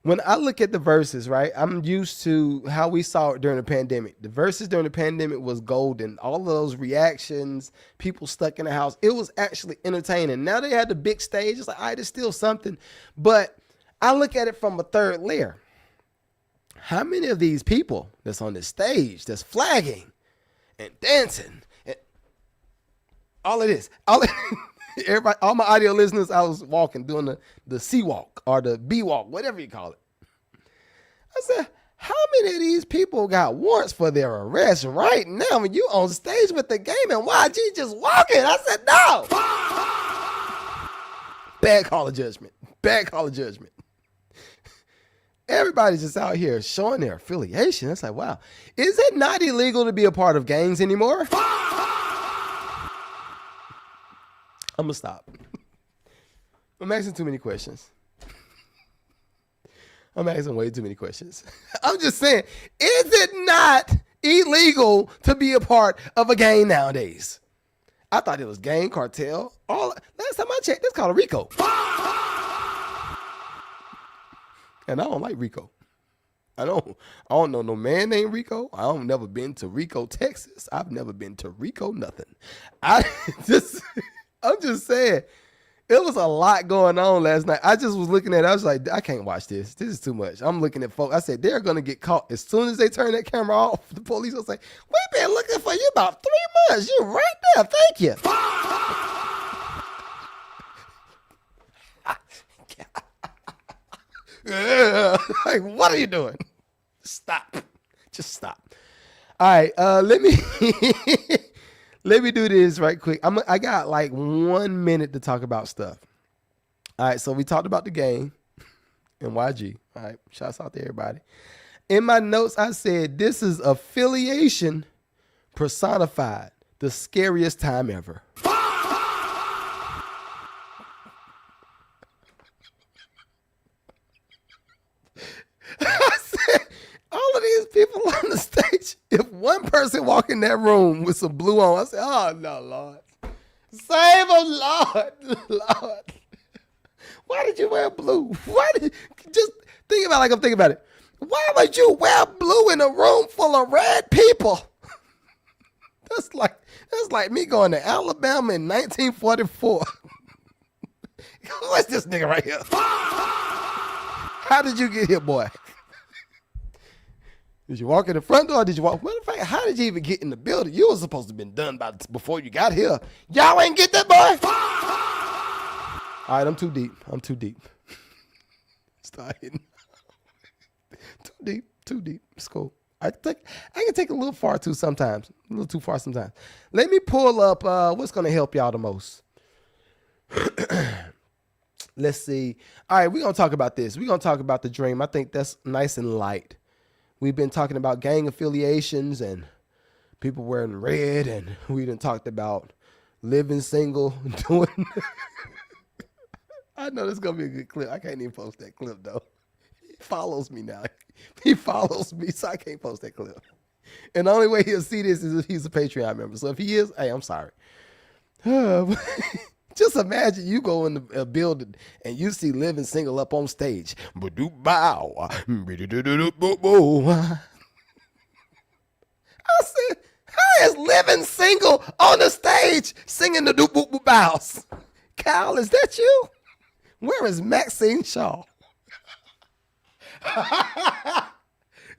When I look at the verses, right, I'm used to how we saw it during the pandemic. The verses during the pandemic was golden. All of those reactions, people stuck in the house. It was actually entertaining. Now they had the big stage. It's like, all right, it's still something. But I look at it from a third layer. How many of these people that's on this stage that's flagging and dancing and all of this, everybody, all my audio listeners, I was walking, doing the C walk or the B walk, whatever you call it. I said, how many of these people got warrants for their arrest right now when you on stage with the Game and YG just walking? I said, no. Bad call of judgment. Everybody's just out here showing their affiliation. It's like, wow. Is it not illegal to be a part of gangs anymore? I'm going to stop. I'm asking too many questions. I'm asking way too many questions. I'm just saying, is it not illegal to be a part of a gang nowadays? I thought it was gang, cartel. Last time I checked, it's called a RICO. And I don't like RICO. I don't know no man named Rico. I've never been to Rico, Texas. I've never been to Rico, nothing. I'm just saying, it was a lot going on last night. I just was looking at it. I was like, I can't watch this. This is too much. I'm looking at folks. I said, they're going to get caught. As soon as they turn that camera off, the police will say, we've been looking for you about 3 months. You're right there. Thank you. Like, what are you doing? Stop. Just stop. All right. Let me do this right quick. I got like 1 minute to talk about stuff. All right. So we talked about the game and YG. All right. Shouts out to everybody. In my notes, I said, this is affiliation personified. The scariest time ever. person walk in that room with some blue on. I said, oh, no, Lord. Save him, Lord. Lord. Why did you wear blue? Just think about it like I'm thinking about it. Why would you wear blue in a room full of red people? That's like me going to Alabama in 1944. What's this nigga right here? How did you get here, boy? Did you walk in the front door? Or did you walk? Matter of fact, how did you even get in the building? You were supposed to have been done before you got here. Y'all ain't get that, boy. All right, I'm too deep. Start hitting. Too deep. It's cool. I can take a little far too sometimes. A little too far sometimes. Let me pull up what's gonna help y'all the most. Let's see. All right, we're going to talk about this. We're going to talk about the dream. I think that's nice and light. We've been talking about gang affiliations and people wearing red, and we done talked about living single, doing. I know this is going to be a good clip. I can't even post that clip, though. He follows me now. He follows me, so I can't post that clip. And the only way he'll see this is if he's a Patreon member. So if he is, hey, I'm sorry. Just imagine you go in the building and you see Living Single up on stage. I said, how is Living Single on the stage singing the doop boop boop bows? Kyle, is that you? Where is Maxine Shaw?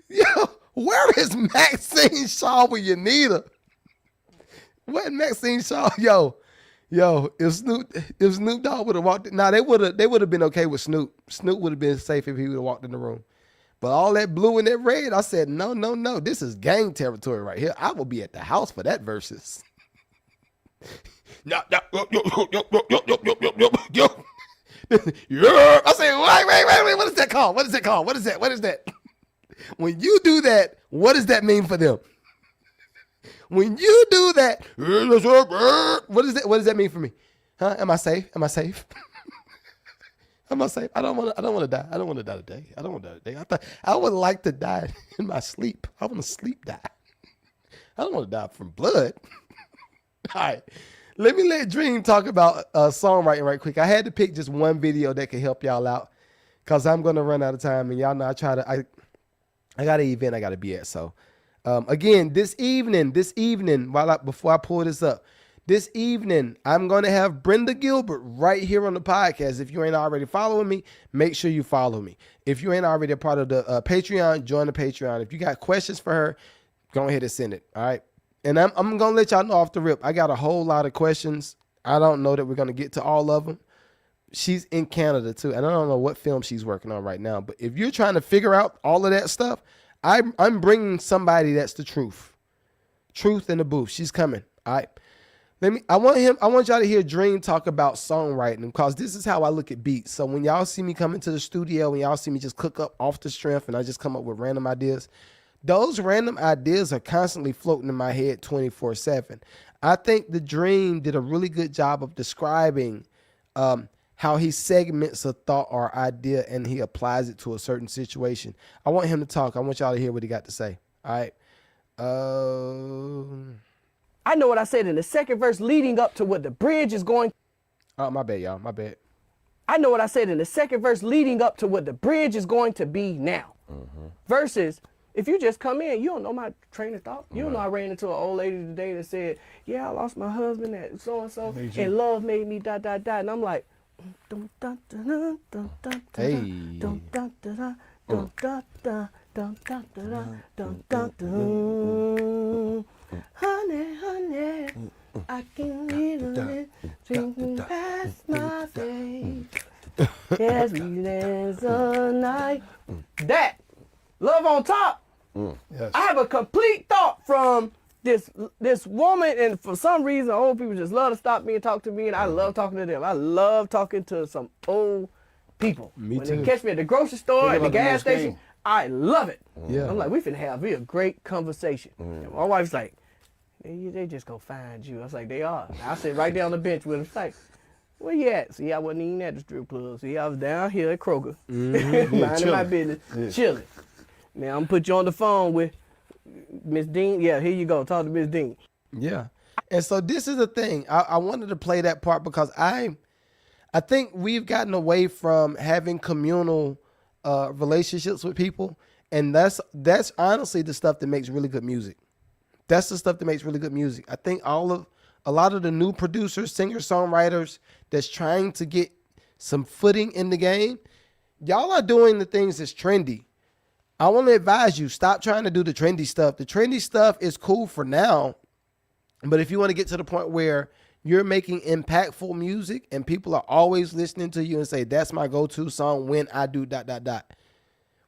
Yo, where is Maxine Shaw when you need her? Where Maxine Shaw? Yo, if Snoop Dogg would have walked in, they would have been okay with Snoop. Snoop would have been safe if he would have walked in the room. But all that blue and that red, I said, no. This is gang territory right here. I will be at the house for that versus. Yo. I said, wait. What is that called? What is that? When you do that, what does that mean for them? When you do that, what does that mean for me? Huh? Am I safe? Am I safe? I don't want to die. I don't want to die today. I would like to die in my sleep. I want to sleep die. I don't want to die from blood. All right. Let Dream talk about songwriting right quick. I had to pick just one video that could help y'all out because I'm going to run out of time. And y'all know I got an event I got to be at. So, again, this evening, before I pull this up, this evening, I'm going to have Brenda Gilbert right here on the podcast. If you ain't already following me, make sure you follow me. If you ain't already a part of the Patreon, join the Patreon. If you got questions for her, go ahead and send it. All right. And I'm going to let y'all know off the rip. I got a whole lot of questions. I don't know that we're going to get to all of them. She's in Canada too. And I don't know what film she's working on right now. But if you're trying to figure out all of that stuff, I'm bringing somebody that's the truth. Truth in the booth. She's coming. All right. I want y'all to hear Dream talk about songwriting because this is how I look at beats. So when y'all see me come into the studio, when y'all see me just cook up off the strength and I just come up with random ideas, those random ideas are constantly floating in my head 24/7. I think the Dream did a really good job of describing how he segments a thought or idea and he applies it to a certain situation. I want him to talk. I want y'all to hear what he got to say. All right. I know what I said in the second verse leading up to what the bridge is going. Oh, my bad, y'all. My bad. I know what I said in the second verse leading up to what the bridge is going to be now. Versus, if you just come in, you don't know my train of thought. You don't know I ran into an old lady today that said, yeah, I lost my husband at so-and-so, and love made me ... And I'm like, Hey. Honey, I can feel it drinking past my face. As we dance all night. That Love on Top. Yes. I have a complete thought from this woman, and for some reason, old people just love to stop me and talk to me, and I love talking to them. I love talking to some old people. Me when too. they catch me at the grocery store, at the gas station, I love it. Yeah. I'm like, we finna have a great conversation. And my wife's like, they just gonna find you. I was like, they are. I sit right there on the bench with them. It's like, where you at? See, I wasn't even at the strip club. See, I was down here at Kroger, minding my business, chilling. Now I'm gonna put you on the phone with Miss Dean. Yeah, here you go. Talk to Miss Dean. Yeah. And so this is the thing. I wanted to play that part because I think we've gotten away from having communal relationships with people. And that's honestly the stuff that makes really good music. That's the stuff that makes really good music. I think a lot of the new producers, singers, songwriters that's trying to get some footing in the game, y'all are doing the things that's trendy. I want to advise you, stop trying to do the trendy stuff. The trendy stuff is cool for now, but if you want to get to the point where you're making impactful music and people are always listening to you and say, that's my go-to song when I do ...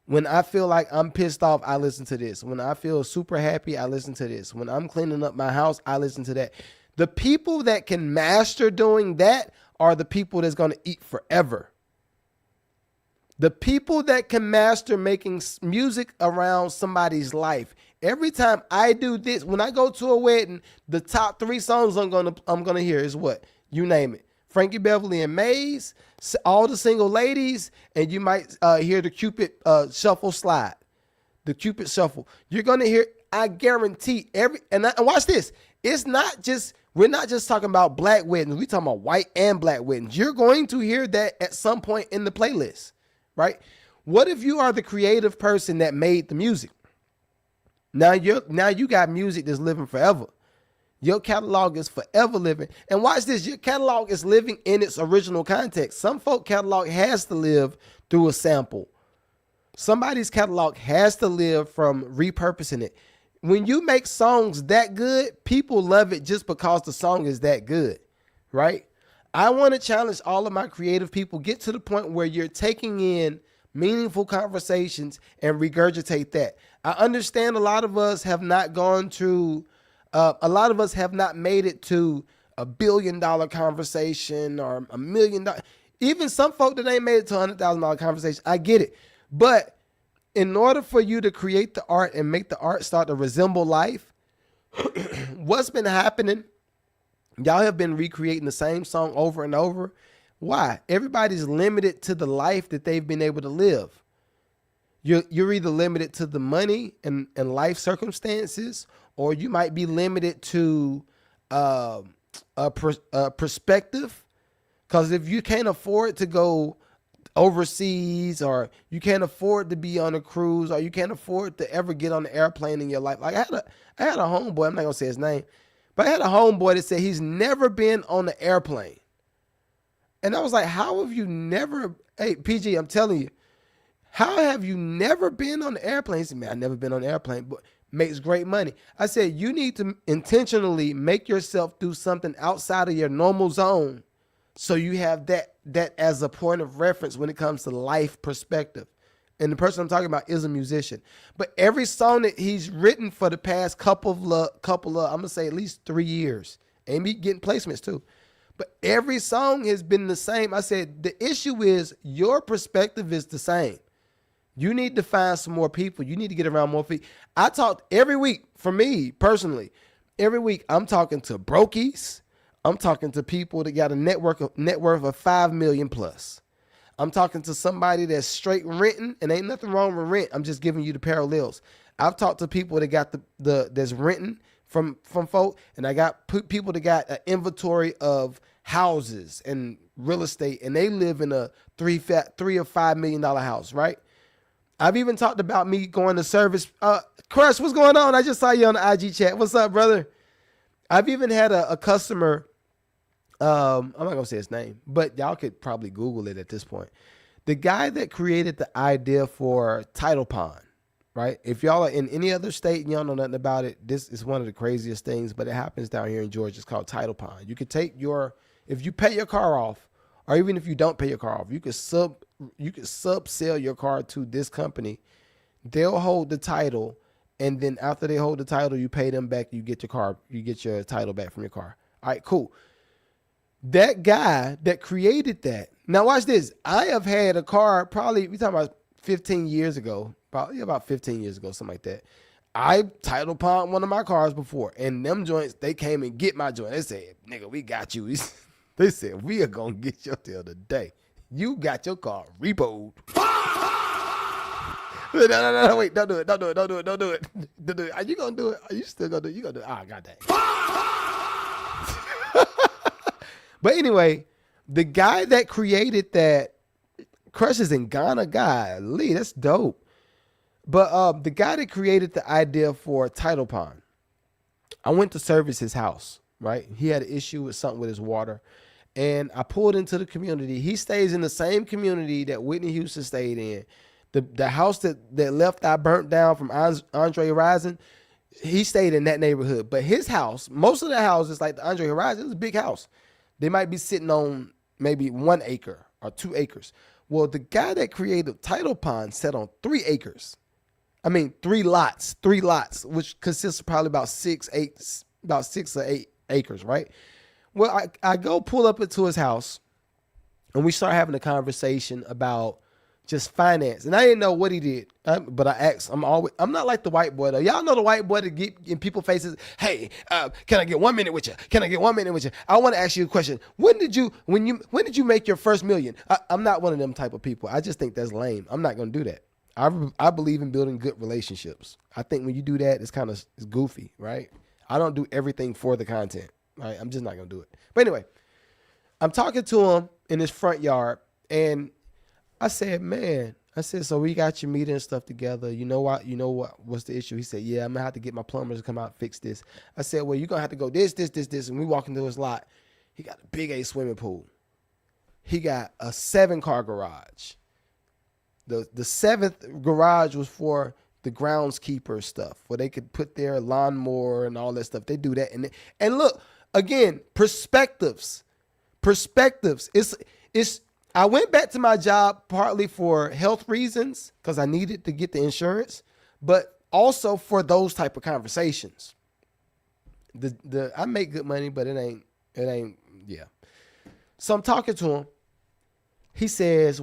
When I feel like I'm pissed off, I listen to this. When I feel super happy, I listen to this. When I'm cleaning up my house, I listen to that. The people that can master doing that are the people that's going to eat forever. The people that can master making music around somebody's life. Every time I do this, when I go to a wedding, the top 3 songs I'm gonna hear is what? You name it. Frankie Beverly and Maze, all the single ladies, and you might hear the Cupid shuffle slide. The Cupid shuffle. You're gonna hear, I guarantee and watch this. We're not just talking about black weddings. We're talking about white and black weddings. You're going to hear that at some point in the playlist, right? What if you are the creative person that made the music? Now you got music that's living forever. Your catalog is forever living. And watch this, your catalog is living in its original context. Some folk catalog has to live through a sample. Somebody's catalog has to live from repurposing it. When you make songs that good, people love it just because the song is that good, right? I want to challenge all of my creative people, get to the point where you're taking in meaningful conversations and regurgitate that. I understand a lot of us have not gone to, a lot of us have not made it to $1 billion conversation or $1 million. Even some folk that ain't made it to $100,000 conversation. I get it. But in order for you to create the art and make the art start to resemble life, what's been happening? Y'all have been recreating the same song over and over. Why? Everybody's limited to the life that they've been able to live. You're either limited to the money and life circumstances, or you might be limited to a perspective. Because if you can't afford to go overseas, or you can't afford to be on a cruise, or you can't afford to ever get on an airplane in your life. Like I had a homeboy, I'm not gonna say his name, but I had a homeboy that said he's never been on an airplane. And I was like, how have you never, hey, PG, I'm telling you, how have you never been on an airplane? He said, man, I've never been on an airplane, but makes great money. I said, you need to intentionally make yourself do something outside of your normal zone, so you have that as a point of reference when it comes to life perspective. And the person I'm talking about is a musician. But every song that he's written for the past couple of I'm gonna say at least 3 years, and be getting placements too. But every song has been the same. I said, the issue is your perspective is the same. You need to find some more people. You need to get around more people. I talk every week, for me personally, every week I'm talking to brokies. I'm talking to people that got a net worth of 5 million plus. I'm talking to somebody that's straight renting, and ain't nothing wrong with rent. I'm just giving you the parallels. I've talked to people that got that's renting from folk, and I got people that got an inventory of houses and real estate, and they live in a $3 or $5 million house, right? I've even talked about me going to service. Crush, what's going on? I just saw you on the IG chat. What's up, brother? I've even had a customer. I'm not gonna say his name, but y'all could probably Google it at this point. The guy that created the idea for Title Pond, right? If y'all are in any other state and y'all know nothing about it, this is one of the craziest things, but it happens down here in Georgia. It's called Title Pond. You could take if you pay your car off, or even if you don't pay your car off, you could sell your car to this company. They'll hold the title, and then after they hold the title, you pay them back. You get your title back from your car. All right, cool. That guy that created that. Now watch this. I have had a car probably, we talking about 15 years ago, probably about 15 years ago, something like that. I title pawned one of my cars before, and them joints, they came and get my joint. They said, nigga, we got you. They said, we are going to get your tail today. You got your car repoed. No, wait, don't do it. Don't do it. Don't do it. Don't do it. Don't do it. Are you gonna do it? Are you still gonna do it? You gonna do it? Ah, God dang. But anyway, the guy that created that Crush is in Ghana, golly, that's dope. But the guy that created the idea for Title Pond, I went to service his house, right? He had an issue with something with his water. And I pulled into the community. He stays in the same community that Whitney Houston stayed in. The house that Left Eye burnt down from Andre Horizon, he stayed in that neighborhood. But his house, most of the houses like the Andre Horizon, it's a big house. They might be sitting on maybe 1 acre or 2 acres. Well, the guy that created Title Pond sat on 3 acres. I mean, 3 lots, which consists of probably about 6 or 8 acres, right? Well, I go pull up into his house and we start having a conversation about just finance. And I didn't know what he did, but I asked. I'm not like the white boy though. Y'all know the white boy that get in people's faces. Hey, can I get 1 minute with you? Can I get 1 minute with you? I want to ask you a question. When did you make your first million? I'm not one of them type of people. I just think that's lame. I'm not gonna do that. I believe in building good relationships. I think when you do that, it's goofy, right? I don't do everything for the content, right? I'm just not gonna do it. But anyway, I'm talking to him in his front yard, and I said, so we got your meter and stuff together. You know what's the issue? He said, yeah, I'm gonna have to get my plumbers to come out and fix this. I said, well, you're gonna have to go this. And we walk into his lot. He got a big A swimming pool. He got a 7-car garage. The 7th garage was for the groundskeeper stuff, where they could put their lawnmower and all that stuff. They do that. And look, again, perspectives. It's I went back to my job partly for health reasons, because I needed to get the insurance, but also for those type of conversations. I make good money, but it ain't, yeah. So I'm talking to him. He says,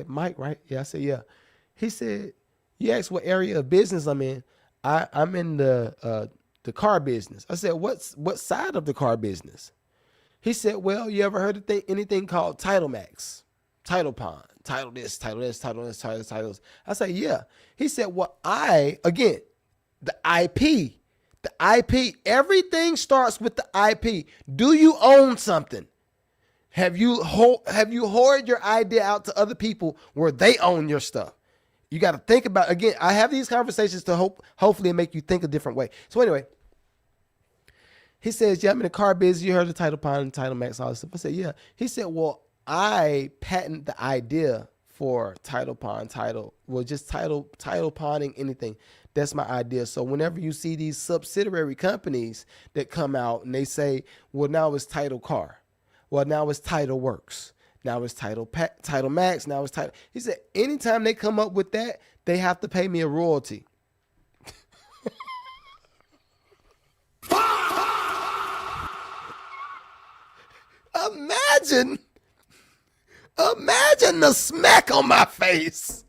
Mike, right? Yeah, I said, yeah. He said, you asked what area of business I'm in. I'm in the car business. I said, what side of the car business? He said, well, you ever heard of anything called Title Max, Title Pond, Title this, Title this, Title this, Title this, Title this? I said, yeah. He said, well, the IP, everything starts with the IP. Do you own something? Have you hoarded your idea out to other people where they own your stuff? You got to think about, again, I have these conversations to hopefully make you think a different way. So anyway, he says, yeah, I'm in the car business. You heard of Title Pond and Title Max, all this stuff. I said, yeah. He said, well, I patent the idea for Title Pond, title ponding anything. That's my idea. So whenever you see these subsidiary companies that come out and they say, well, now it's Title Car. Well, now it's Title Works. Now it's Title Max. Now it's Title. He said, anytime they come up with that, they have to pay me a royalty. Imagine the smack on my face.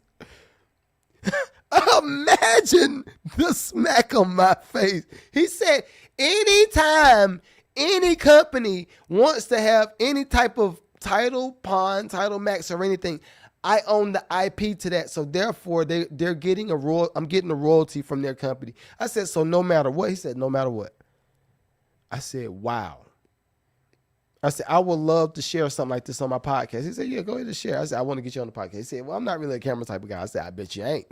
Imagine the smack on my face. He said, anytime any company wants to have any type of Title Pond, Title Max, or anything, I own the IP to that. So therefore, they're getting I'm getting a royalty from their company. I said, so no matter what? He said, no matter what. I said, wow. I said, I would love to share something like this on my podcast. He said, yeah, go ahead and share. I said, I want to get you on the podcast. He said, well, I'm not really a camera type of guy. I said, I bet you ain't.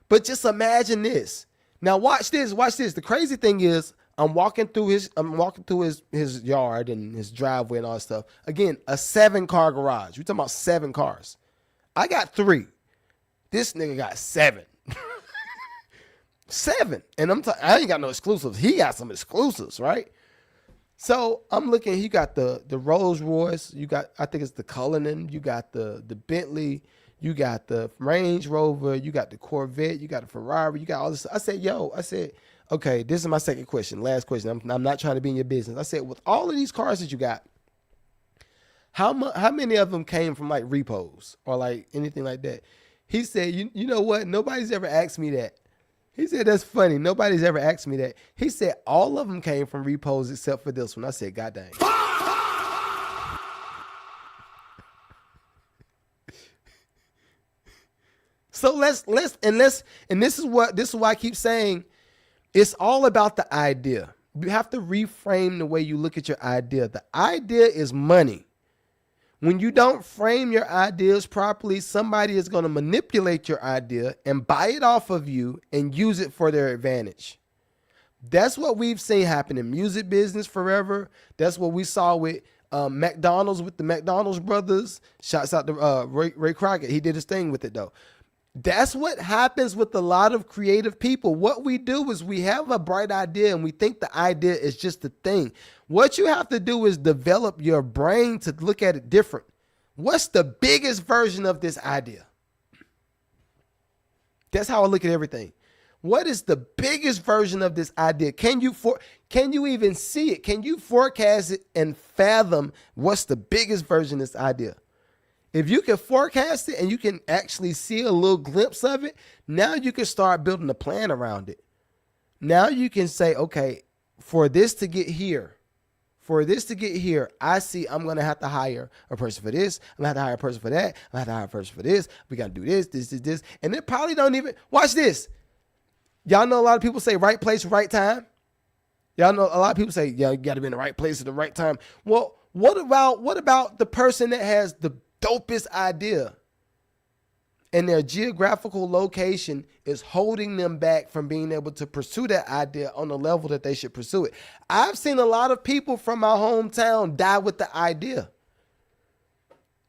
But just imagine this. Now watch this. The crazy thing is, I'm walking through his yard and his driveway and all that stuff. Again, a 7-car garage. We're talking about 7 cars. I got 3. This nigga got 7. 7. And I ain't got no exclusives. He got some exclusives, right? So I'm looking, he got the Rolls Royce, you got, I think it's the Cullinan, you got the Bentley, you got the Range Rover, you got the Corvette, you got the Ferrari, you got all this. I said, okay, this is my second question, last question. I'm not trying to be in your business. I said, with all of these cars that you got, how many of them came from like repos or like anything like that? He said, you know what? Nobody's ever asked me that. He said, that's funny. Nobody's ever asked me that. He said, all of them came from repos except for this one. I said, God dang. So let's and this is why I keep saying it's all about the idea. You have to reframe the way you look at your idea. The idea is money. When you don't frame your ideas properly, somebody is going to manipulate your idea and buy it off of you and use it for their advantage. That's what we've seen happen in music business forever. That's what we saw with McDonald's, with the McDonald's brothers. Shouts out to Ray Crockett. He did his thing with it though. That's what happens with a lot of creative people. What we do is we have a bright idea and we think the idea is just the thing. What you have to do is develop your brain to look at it different. What's the biggest version of this idea? That's how I look at everything. What is the biggest version of this idea? Can you even see it? Can you forecast it and fathom what's the biggest version of this idea? If you can forecast it and you can actually see a little glimpse of it, now you can start building a plan around it. Now you can say, okay, for this to get here, I see I'm going to have to hire a person for this. I'm going to have to hire a person for that. I'm going to have to hire a person for this. We got to do this. And it probably don't even, watch this. Y'all know a lot of people say right place, right time. Y'all know a lot of people say, yeah, you got to be in the right place at the right time. Well, what about the person that has the dopest idea and their geographical location is holding them back from being able to pursue that idea on the level that they should pursue it? I've seen a lot of people from my hometown die with the idea.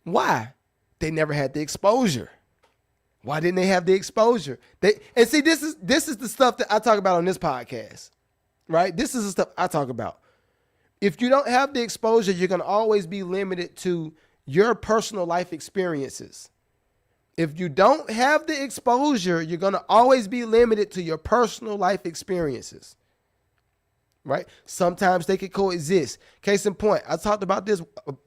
Why? They never had the exposure. Why didn't they have the exposure? And see, this is the stuff that I talk about on this podcast, right? This is the stuff I talk about. If you don't have the exposure, you're going to always be limited to your personal life experiences. If you don't have the exposure, you're going to always be limited to your personal life experiences, right? Sometimes they could coexist. Case in point, I talked about this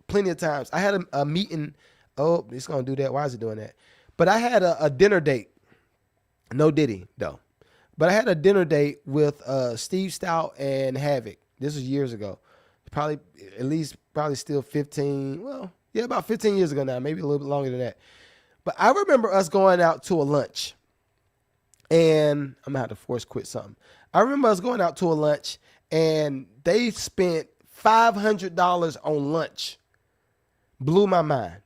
plenty of times. I had a meeting. Oh, it's going to do that. Why is it doing that? But I had a dinner date. No Diddy, though. But I had a dinner date with Steve Stout and Havoc. This was years ago. Probably still 15. Well, yeah, about 15 years ago now. Maybe a little bit longer than that. But I remember us going out to a lunch. And I'm going to have to force quit something. I remember us going out to a lunch. And they spent $500 on lunch. Blew my mind.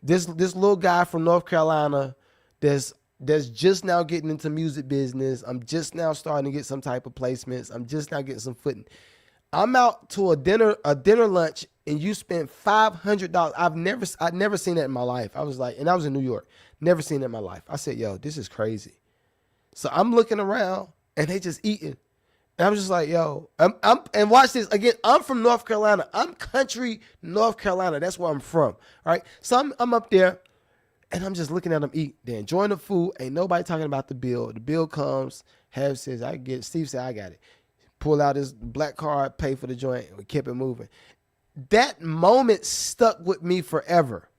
This little guy from North Carolina that's just now getting into music business. I'm just now starting to get some type of placements. I'm just now getting some footing. I'm out to a dinner lunch and you spent $500. I'd never seen that in my life. I was like, and I was in New York, never seen it in my life. I said, yo, this is crazy. So I'm looking around and they just eating. And I'm just like, yo, and watch this again. I'm from North Carolina. I'm country North Carolina. That's where I'm from. Right. So I'm up there and I'm just looking at them eat. They're enjoying the food. Ain't nobody talking about the bill. The bill comes. Have says, I get it. Steve said, I got it. Pull out his black card, pay for the joint. And we kept it moving. That moment stuck with me forever.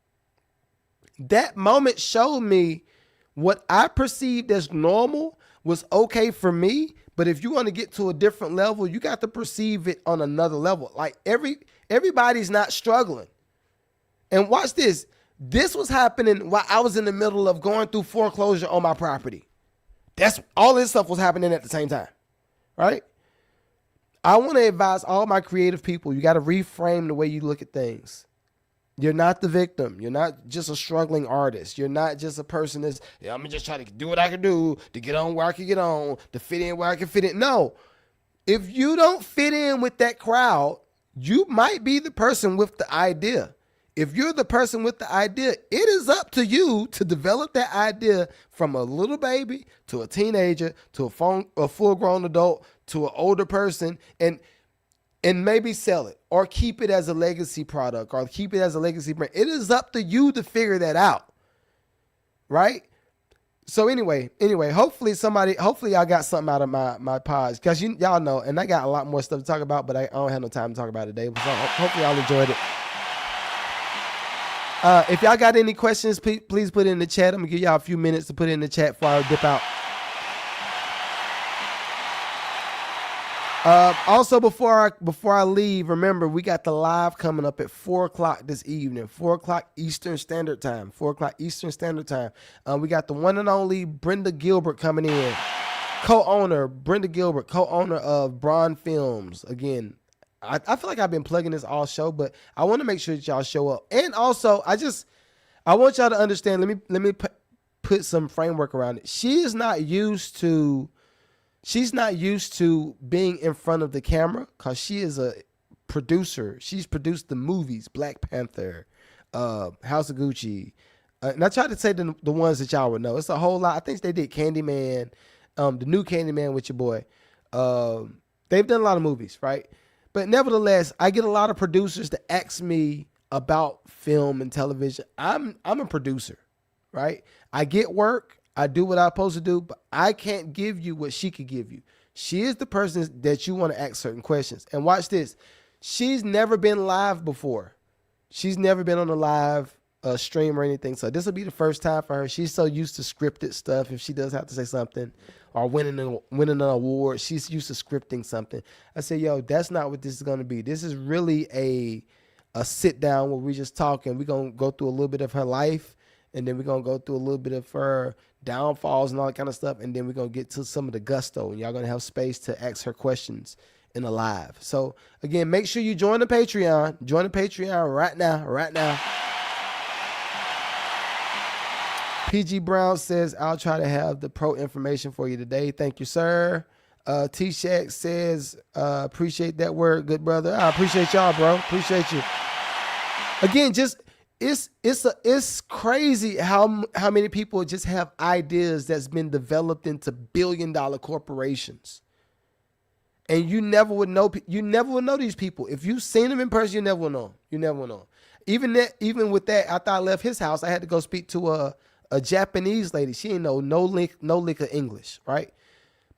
That moment showed me what I perceived as normal was okay for me. But if you want to get to a different level, you got to perceive it on another level. Like everybody's not struggling. And watch this. This was happening while I was in the middle of going through foreclosure on my property. That's all this stuff was happening at the same time. Right? I want to advise all my creative people, you got to reframe the way you look at things. You're not the victim. You're not just a struggling artist. You're not just a person that's, yeah, I'm just trying to do what I can do to get on where I can get on, to fit in where I can fit in. No. If you don't fit in with that crowd, you might be the person with the idea. If you're the person with the idea, it is up to you to develop that idea from a little baby to a teenager to a full-grown adult to an older person and maybe sell it or keep it as a legacy product or keep it as a legacy brand. It is up to you to figure that out. Right? So anyway, hopefully y'all got something out of my pods because y'all know, and I got a lot more stuff to talk about, but I don't have no time to talk about it today. So hopefully y'all enjoyed it. If y'all got any questions, please put it in the chat. I'm gonna give y'all a few minutes to put it in the chat before I dip out. Also, before I leave, remember we got the live coming up at 4:00 this evening, 4:00 Eastern Standard Time. 4:00 Eastern Standard Time. We got the one and only Brenda Gilbert coming in, Brenda Gilbert, co-owner of Braun Films. Again, I feel like I've been plugging this all show, but I want to make sure that y'all show up. And also, I want y'all to understand. Let me put some framework around it. She's not used to being in front of the camera because she is a producer. She's produced the movies, Black Panther, House of Gucci. And I tried to say the ones that y'all would know. It's a whole lot. I think they did Candyman, the new Candyman with your boy. They've done a lot of movies, right? But nevertheless, I get a lot of producers to ask me about film and television. I'm a producer, right? I get work. I do what I'm supposed to do, but I can't give you what she could give you. She is the person that you want to ask certain questions. And watch this. She's never been live before. She's never been on a live stream or anything. So this will be the first time for her. She's so used to scripted stuff. If she does have to say something or winning an award, she's used to scripting something. I say, yo, that's not what this is going to be. This is really a sit down where we just talking. We're going to go through a little bit of her life, and then we're going to go through a little bit of her downfalls and all that kind of stuff. And then we're going to get to some of the gusto, and y'all going to have space to ask her questions in a live. So again, make sure you join the Patreon. Join the Patreon right now. PG Brown says, I'll try to have the pro information for you today. Thank you, sir. T-Shack says, appreciate that word, good brother. I appreciate y'all, bro. Appreciate you. Again, just it's crazy how many people just have ideas that's been developed into billion-dollar corporations. And you never would know these people. If you've seen them in person, you never will know. You never will know. Even with that, after I left his house, I had to go speak to a Japanese lady. She didn't know no lick of English, right?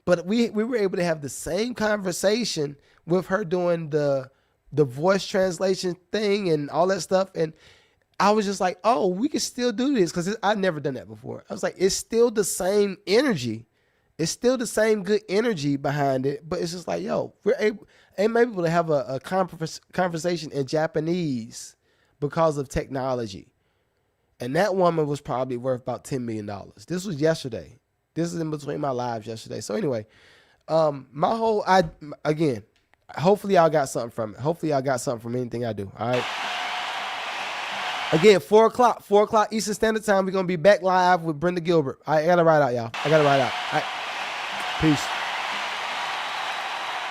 But we were able to have the same conversation with her doing the voice translation thing and all that stuff. And I was just like, oh, we can still do this, because I've never done that before. I was like, it's still the same energy. It's still the same good energy behind it. But it's just like, yo, I'm able to have a conversation in Japanese because of technology. And that woman was probably worth about $10 million. This was yesterday. This is in between my lives yesterday. So anyway, again, hopefully y'all got something from it. Hopefully y'all got something from anything I do. All right. Again, 4:00 Eastern Standard Time. We're going to be back live with Brenda Gilbert. I got to ride out, y'all. All right. Peace.